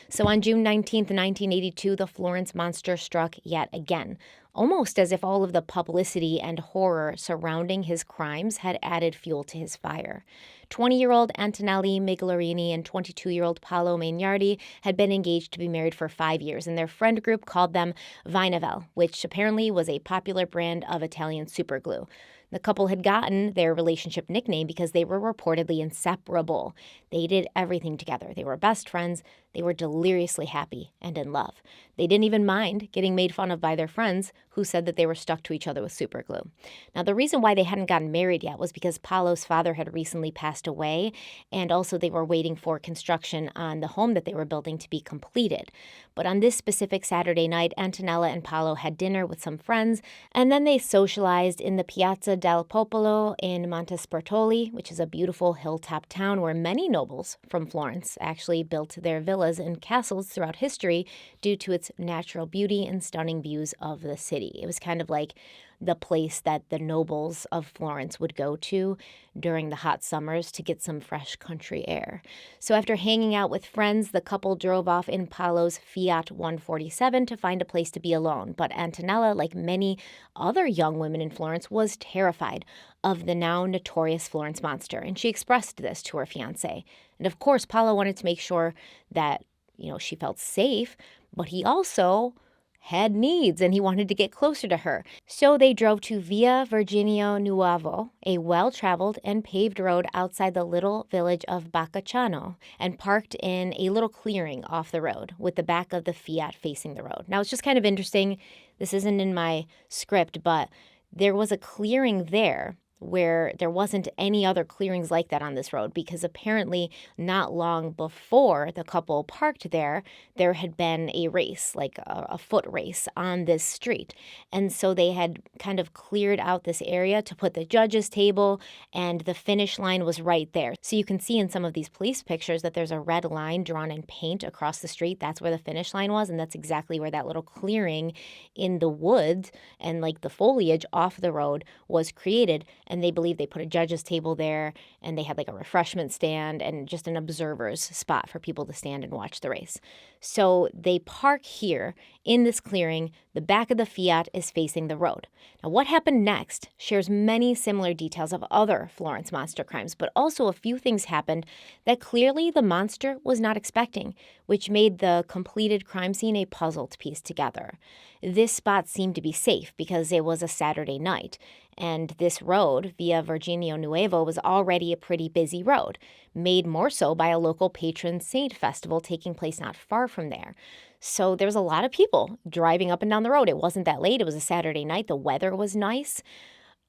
So on June 19th, 1982, the Florence monster struck yet again, almost as if all of the publicity and horror surrounding his crimes had added fuel to his fire. 20-year-old Antonelli Migliorini and 22-year-old Paolo Magnardi had been engaged to be married for 5 years, and their friend group called them Vinavel, which apparently was a popular brand of Italian superglue. The couple had gotten their relationship nickname because they were reportedly inseparable. They did everything together. They were best friends. They were deliriously happy and in love. They didn't even mind getting made fun of by their friends who said that they were stuck to each other with super glue. Now, the reason why they hadn't gotten married yet was because Paolo's father had recently passed away, and also they were waiting for construction on the home that they were building to be completed. But on this specific Saturday night, Antonella and Paolo had dinner with some friends, and then they socialized in the Piazza del Popolo in Montespertoli, which is a beautiful hilltop town where many nobles from Florence actually built their villas and castles throughout history due to its natural beauty and stunning views of the city. It was kind of like the place that the nobles of Florence would go to during the hot summers to get some fresh country air. So after hanging out with friends, the couple drove off in Paolo's Fiat 147 to find a place to be alone. But Antonella, like many other young women in Florence, was terrified of the now notorious Florence monster, and she expressed this to her fiancé. And of course, Paolo wanted to make sure that, she felt safe, but he also had needs, and he wanted to get closer to her. So they drove to Via Virginio Nuovo, a well-traveled and paved road outside the little village of Baccacciano, and parked in a little clearing off the road with the back of the Fiat facing the road. Now, it's just kind of interesting. This isn't in my script, but there was a clearing there where there wasn't any other clearings like that on this road, because apparently not long before the couple parked there, there had been a race, like a foot race on this street. And so they had kind of cleared out this area to put the judge's table, and the finish line was right there. So you can see in some of these police pictures that there's a red line drawn in paint across the street. That's where the finish line was, and that's exactly where that little clearing in the woods and like the foliage off the road was created. and they believe they put a judge's table there, and they had like a refreshment stand and just an observer's spot for people to stand and watch the race. So they park here in this clearing. The back of the Fiat is facing the road. Now, what happened next shares many similar details of other Florence monster crimes, but also a few things happened that clearly the monster was not expecting, which made the completed crime scene a puzzle to piece together. This spot seemed to be safe because it was a Saturday night, and this road, Via Virginio Nuevo, was already a pretty busy road, made more so by a local patron saint festival taking place not far from there. So there was a lot of people driving up and down the road. It wasn't that late. It was a Saturday night. The weather was nice.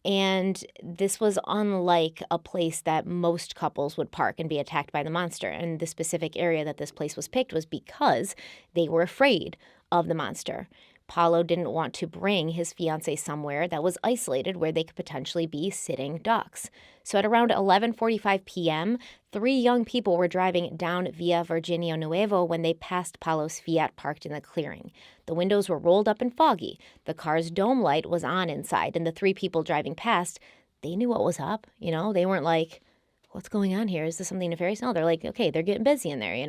And this was unlike a place that most couples would park and be attacked by the monster. And the specific area that this place was picked was because they were afraid of the monster. Paolo didn't want to bring his fiancée somewhere that was isolated where they could potentially be sitting ducks. So at around 11:45 p.m., 3 young people were driving down Via Virginio Nuevo when they passed Paolo's Fiat parked in the clearing. The windows were rolled up and foggy. The car's dome light was on inside, and the 3 people driving past, they knew what was up. They weren't like, what's going on here? Is this something nefarious? No, they're like, okay, they're getting busy in there,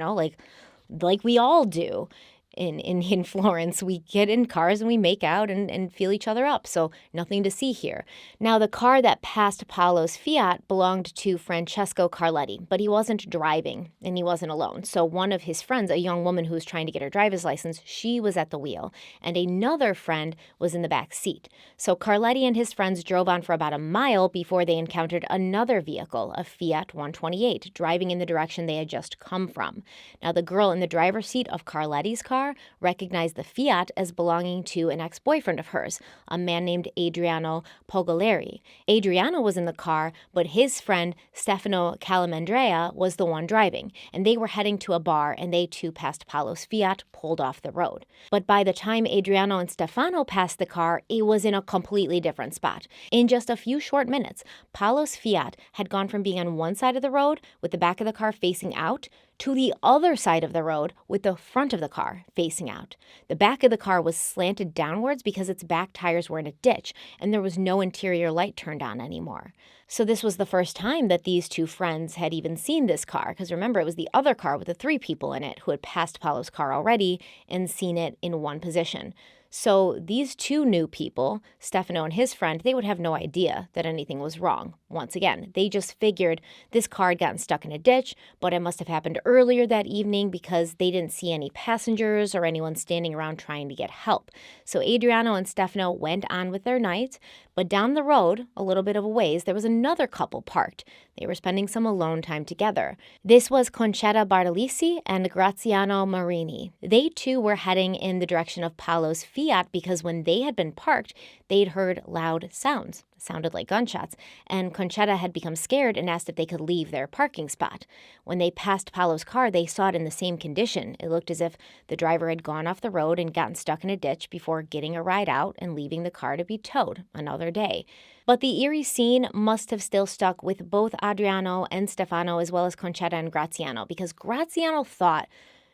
like we all do. In Florence, we get in cars and we make out and feel each other up, so nothing to see here. Now, the car that passed Paolo's Fiat belonged to Francesco Carletti, but he wasn't driving and he wasn't alone. So one of his friends, a young woman who was trying to get her driver's license, she was at the wheel, and another friend was in the back seat. So Carletti and his friends drove on for about a mile before they encountered another vehicle, a Fiat 128, driving in the direction they had just come from. Now, the girl in the driver's seat of Carletti's car recognized the Fiat as belonging to an ex-boyfriend of hers, a man named Adriano Pogoleri. Adriano was in the car, but his friend Stefano Calamandrea was the one driving, and they were heading to a bar, and they too passed Paolo's Fiat, pulled off the road. But by the time Adriano and Stefano passed the car, it was in a completely different spot. In just a few short minutes, Paolo's Fiat had gone from being on one side of the road with the back of the car facing out to the other side of the road with the front of the car facing out. The back of the car was slanted downwards because its back tires were in a ditch and there was no interior light turned on anymore. So this was the first time that these 2 friends had even seen this car, because remember, it was the other car with the 3 people in it who had passed Paolo's car already and seen it in one position. So these 2 new people, Stefano and his friend, they would have no idea that anything was wrong. Once again, they just figured this car had gotten stuck in a ditch, but it must have happened earlier that evening because they didn't see any passengers or anyone standing around trying to get help. So Adriano and Stefano went on with their night, but down the road, a little bit of a ways, there was another couple parked. They were spending some alone time together. This was Concetta Bartolisi and Graziano Marini. They too were heading in the direction of Paolo's Fiat because when they had been parked, they'd heard loud sounds. It sounded like gunshots, and Concetta had become scared and asked if they could leave their parking spot. When they passed Paolo's car, they saw it in the same condition. It looked as if the driver had gone off the road and gotten stuck in a ditch before getting a ride out and leaving the car to be towed another day. But the eerie scene must have still stuck with both Adriano and Stefano as well as Concetta and Graziano, because Graziano thought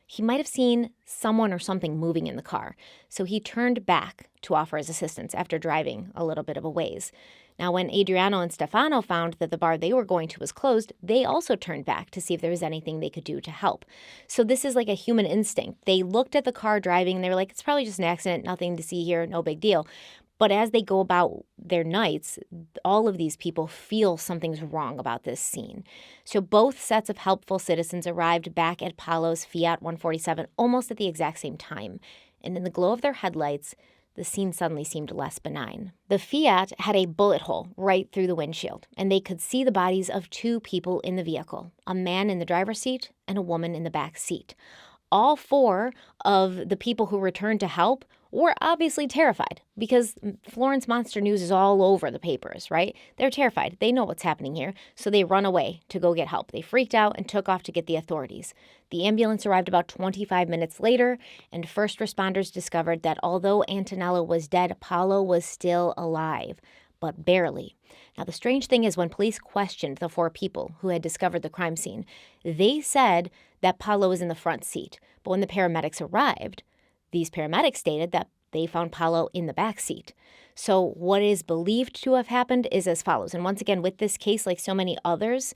he might have seen someone or something moving in the car. So he turned back to offer his assistance after driving a little bit of a ways. Now, when Adriano and Stefano found that the bar they were going to was closed, they also turned back to see if there was anything they could do to help. So this is like a human instinct. They looked at the car driving and they were like, it's probably just an accident, nothing to see here, no big deal. But as they go about their nights, all of these people feel something's wrong about this scene. So both sets of helpful citizens arrived back at Paolo's Fiat 147 almost at the exact same time. And in the glow of their headlights, the scene suddenly seemed less benign. The Fiat had a bullet hole right through the windshield, and they could see the bodies of 2 people in the vehicle, a man in the driver's seat and a woman in the back seat. All 4 of the people who returned to help were obviously terrified because Florence Monster News is all over the papers, right? They're terrified. They know what's happening here, so they run away to go get help. They freaked out and took off to get the authorities. The ambulance arrived about 25 minutes later, and first responders discovered that although Antonello was dead, Paolo was still alive, but barely. Now, the strange thing is when police questioned the 4 people who had discovered the crime scene, they said that Paolo was in the front seat. But when the paramedics arrived, these paramedics stated that they found Paolo in the back seat. So what is believed to have happened is as follows. And once again, with this case, like so many others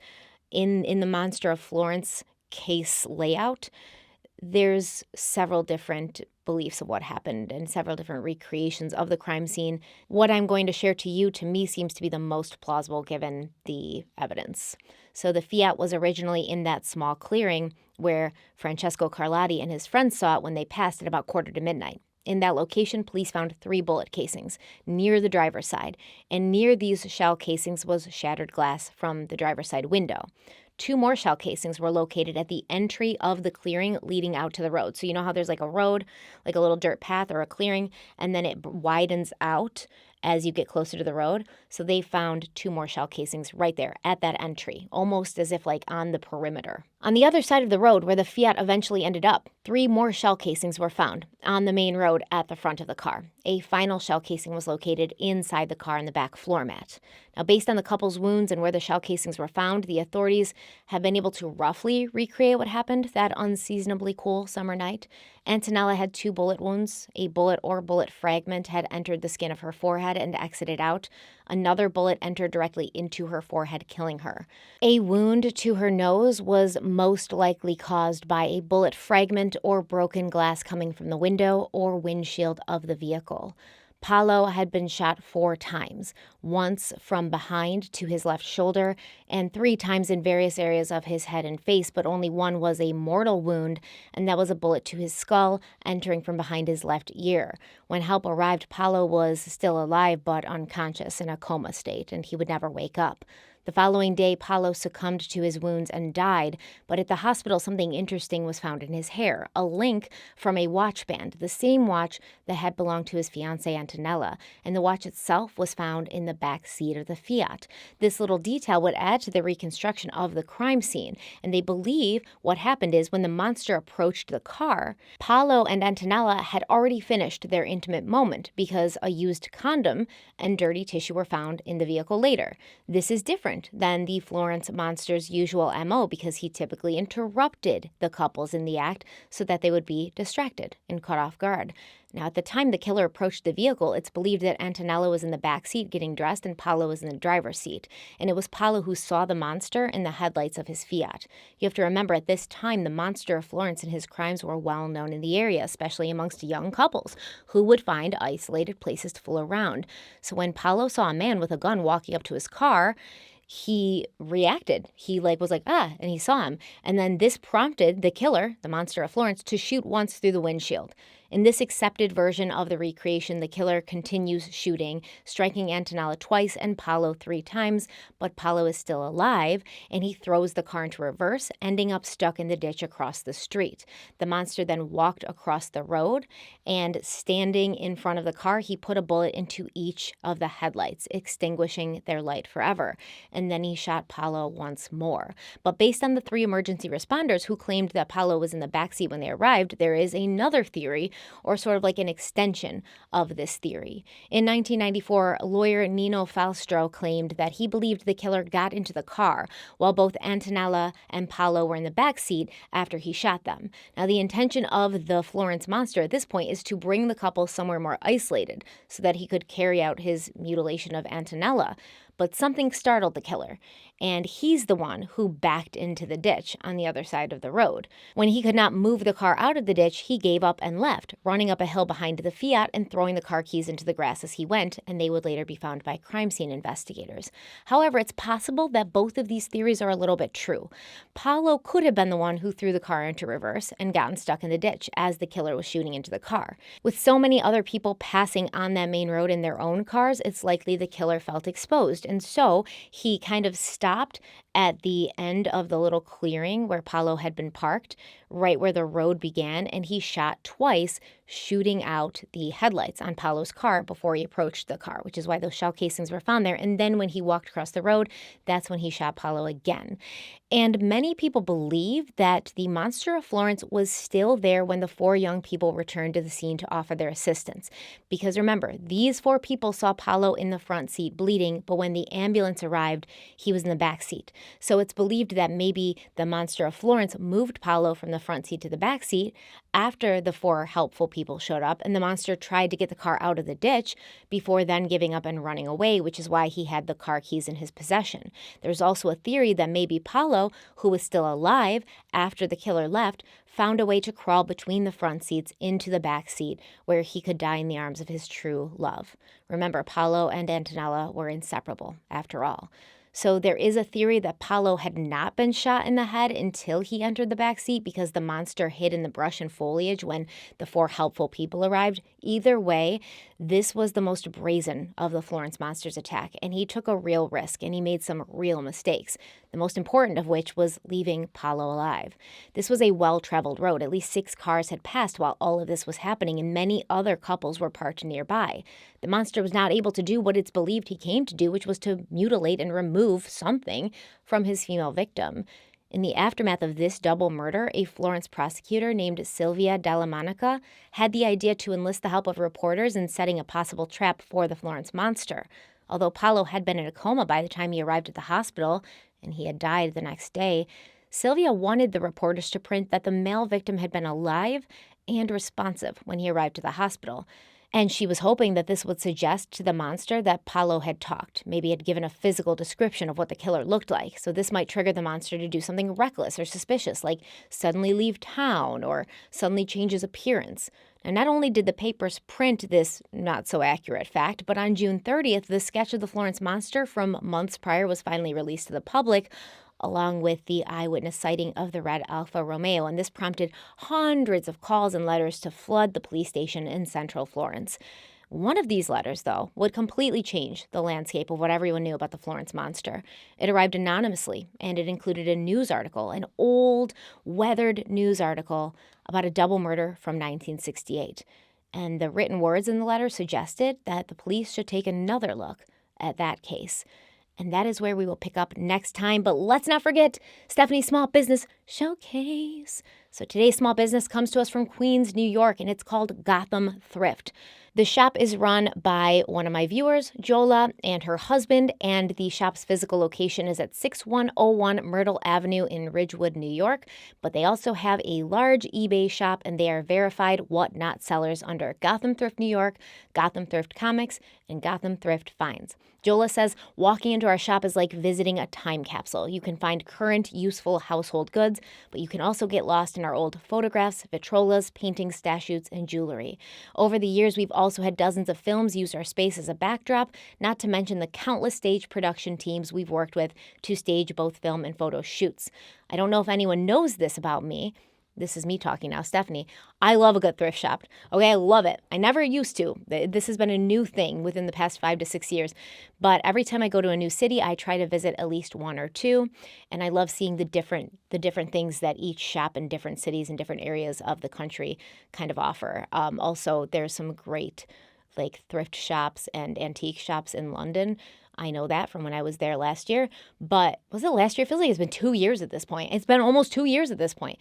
in the Monster of Florence case layout, there's several different beliefs of what happened and several different recreations of the crime scene. What I'm going to share to you, to me, seems to be the most plausible given the evidence. So the Fiat was originally in that small clearing where Francesco Carlotti and his friends saw it when they passed at about 1:45. In that location, police found 3 bullet casings near the driver's side, and near these shell casings was shattered glass from the driver's side window. 2 more shell casings were located at the entry of the clearing leading out to the road. So you know how there's like a road, like a little dirt path or a clearing, and then it widens out as you get closer to the road. So they found 2 more shell casings right there at that entry, almost as if like on the perimeter. On the other side of the road where the Fiat eventually ended up, 3 more shell casings were found on the main road at the front of the car. A final shell casing was located inside the car on the back floor mat. Now, based on the couple's wounds and where the shell casings were found, the authorities have been able to roughly recreate what happened that unseasonably cool summer night. Antonella had 2 bullet wounds. A bullet or bullet fragment had entered the skin of her forehead and exited out. Another bullet entered directly into her forehead, killing her. A wound to her nose was most likely caused by a bullet fragment or broken glass coming from the window or windshield of the vehicle. Paolo had been shot 4 times, once from behind to his left shoulder and 3 times in various areas of his head and face, but only one was a mortal wound, and that was a bullet to his skull entering from behind his left ear. When help arrived, Paolo was still alive but unconscious in a coma state, and he would never wake up. The following day, Paolo succumbed to his wounds and died, but at the hospital something interesting was found in his hair, a link from a watch band, the same watch that had belonged to his fiancée Antonella, and the watch itself was found in the back seat of the Fiat. This little detail would add to the reconstruction of the crime scene, and they believe what happened is when the monster approached the car, Paolo and Antonella had already finished their intimate moment because a used condom and dirty tissue were found in the vehicle later. This is different than the Florence monster's usual MO because he typically interrupted the couples in the act so that they would be distracted and caught off guard. Now, at the time the killer approached the vehicle, it's believed that Antonella was in the back seat getting dressed and Paolo was in the driver's seat. And it was Paolo who saw the monster in the headlights of his Fiat. You have to remember, at this time, the monster of Florence and his crimes were well known in the area, especially amongst young couples who would find isolated places to fool around. So when Paolo saw a man with a gun walking up to his car, he reacted. He was like, and he saw him. And then this prompted the killer, the monster of Florence, to shoot once through the windshield. In this accepted version of the recreation, the killer continues shooting, striking Antonella twice and Paolo 3 times, but Paolo is still alive, and he throws the car into reverse, ending up stuck in the ditch across the street. The monster then walked across the road, and standing in front of the car, he put a bullet into each of the headlights, extinguishing their light forever. And then he shot Paolo once more. But based on the 3 emergency responders who claimed that Paolo was in the backseat when they arrived, there is another theory, or sort of like an extension of this theory. In 1994, lawyer Nino Falstro claimed that he believed the killer got into the car while both Antonella and Paolo were in the backseat after he shot them. Now, the intention of the Florence monster at this point is to bring the couple somewhere more isolated so that he could carry out his mutilation of Antonella. But something startled the killer, and he's the one who backed into the ditch on the other side of the road. When he could not move the car out of the ditch, he gave up and left, running up a hill behind the Fiat and throwing the car keys into the grass as he went, and they would later be found by crime scene investigators. However, it's possible that both of these theories are a little bit true. Paolo could have been the one who threw the car into reverse and gotten stuck in the ditch as the killer was shooting into the car. With so many other people passing on that main road in their own cars, it's likely the killer felt exposed. And so he kind of stopped at the end of the little clearing where Paolo had been parked, right where the road began, and he shot twice, shooting out the headlights on Paolo's car before he approached the car, which is why those shell casings were found there. And then when he walked across the road, that's when he shot Paolo again. And many people believe that the monster of Florence was still there when the 4 young people returned to the scene to offer their assistance. Because remember, these 4 people saw Paolo in the front seat bleeding, but when the ambulance arrived, he was in the back seat. So it's believed that maybe the monster of Florence moved Paolo from the front seat to the back seat after the 4 helpful people showed up, and the monster tried to get the car out of the ditch before then giving up and running away, which is why he had the car keys in his possession. There's also a theory that maybe Paolo, who was still alive after the killer left, found a way to crawl between the front seats into the back seat where he could die in the arms of his true love. Remember, Paolo and Antonella were inseparable, after all. So there is a theory that Paolo had not been shot in the head until he entered the back seat because the monster hid in the brush and foliage when the 4 helpful people arrived. Either way, this was the most brazen of the Florence monster's attack, and he took a real risk, and he made some real mistakes, the most important of which was leaving Paolo alive. This was a well-traveled road. At least 6 cars had passed while all of this was happening, and many other couples were parked nearby. The monster was not able to do what it's believed he came to do, which was to mutilate and remove something from his female victim. In the aftermath of this double murder, a Florence prosecutor named Silvia Della Monica had the idea to enlist the help of reporters in setting a possible trap for the Florence monster. Although Paolo had been in a coma by the time he arrived at the hospital, and he had died the next day, Silvia wanted the reporters to print that the male victim had been alive and responsive when he arrived at the hospital. And she was hoping that this would suggest to the monster that Paolo had talked, maybe had given a physical description of what the killer looked like. So this might trigger the monster to do something reckless or suspicious, like suddenly leave town or suddenly change his appearance. And not only did the papers print this not-so-accurate fact, but on June 30th, the sketch of the Florence monster from months prior was finally released to the public, along with the eyewitness sighting of the red Alfa Romeo, and this prompted hundreds of calls and letters to flood the police station in central Florence. One of these letters, though, would completely change the landscape of what everyone knew about the Florence monster. It arrived anonymously, and it included a news article, an old, weathered news article about a double murder from 1968. And the written words in the letter suggested that the police should take another look at that case. And that is where we will pick up next time. But let's not forget Stephanie's Small Business Showcase. So today's small business comes to us from Queens, New York, and it's called Gotham Thrift. The shop is run by one of my viewers, Jola, and her husband, and the shop's physical location is at 6101 Myrtle Avenue in Ridgewood, New York. But they also have a large eBay shop, and they are verified whatnot sellers under Gotham Thrift New York, Gotham Thrift Comics, and Gotham Thrift Finds. Jola says walking into our shop is like visiting a time capsule. You can find current, useful household goods, but you can also get lost in our old photographs, vitrolas, paintings, statues, and jewelry. Over the years, we've also had dozens of films use our space as a backdrop, not to mention the countless stage production teams we've worked with to stage both film and photo shoots. I don't know if anyone knows this about me. This is me talking now, Stephanie. I love a good thrift shop. Okay, I love it. I never used to. This has been a new thing within the past 5 to 6 years. But every time I go to a new city, I try to visit at least one or two. And I love seeing the different things that each shop in different cities and different areas of the country kind of offer. Also, there's some great thrift shops and antique shops in London. I know that from when I was there last year. But was it last year? It feels like it's been 2 years at this point. It's been almost 2 years at this point.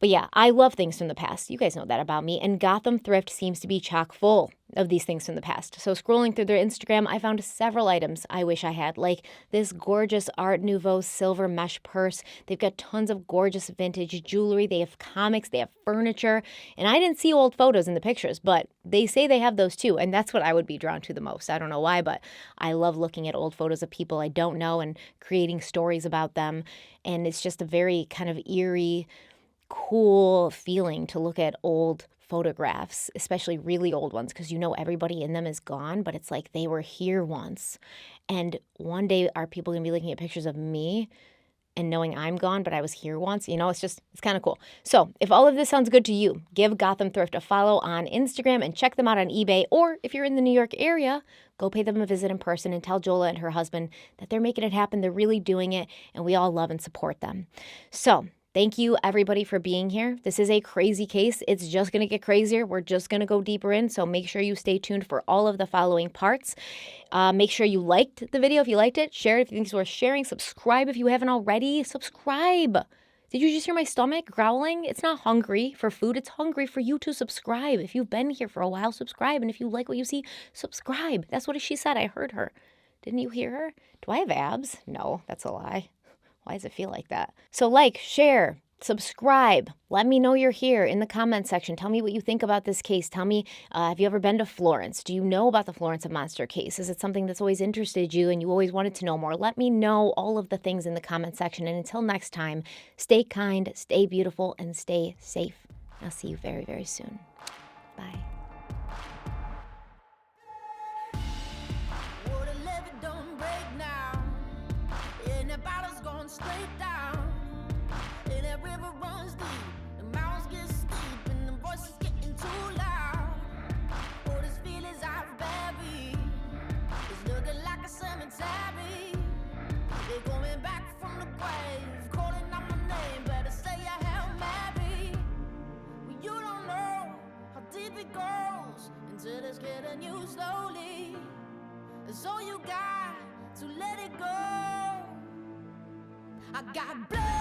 But yeah, I love things from the past. You guys know that about me. And Gotham Thrift seems to be chock full of these things from the past. So scrolling through their Instagram, I found several items I wish I had, like this gorgeous Art Nouveau silver mesh purse. They've got tons of gorgeous vintage jewelry. They have comics. They have furniture. And I didn't see old photos in the pictures, but they say they have those too. And that's what I would be drawn to the most. I don't know why, but I love looking at old photos of people I don't know and creating stories about them. And it's just a very kind of eerie, cool feeling to look at old photographs, especially really old ones, because everybody in them is gone, but it's like they were here once. And one day are people going to be looking at pictures of me and knowing I'm gone, but I was here once? It's kind of cool. So if all of this sounds good to you, give Gotham Thrift a follow on Instagram and check them out on eBay. Or if you're in the New York area, go pay them a visit in person and tell Jola and her husband that they're making it happen. They're really doing it, and we all love and support them. So thank you, everybody, for being here. This is a crazy case. It's just going to get crazier. We're just going to go deeper in, so make sure you stay tuned for all of the following parts. Make sure you liked the video if you liked it. Share it if you think it's worth sharing. Subscribe if you haven't already. Subscribe. Did you just hear my stomach growling? It's not hungry for food. It's hungry for you to subscribe. If you've been here for a while, subscribe. And if you like what you see, subscribe. That's what she said. I heard her. Didn't you hear her? Do I have abs? No, that's a lie. Why does it feel like that? So share, Subscribe. Let me know you're here in the comment section. Tell me what you think about this case. Tell me, have you ever been to Florence? Do you know about the Florence and Monster case? Is it something that's always interested you and you always wanted to know more? Let me know all of the things in the comment section. And until next time, stay kind, stay beautiful, and stay safe. I'll see you very, very soon. Bye. Straight down, and that river runs deep, the mountains get steep, and the voices getting too loud. All these feelings I've buried, it's looking like a cemetery. They're coming back from the grave, calling out my name, better say a Hail Mary. Well, you don't know how deep it goes, until it's getting you slowly. So you got to let it go. I got blood.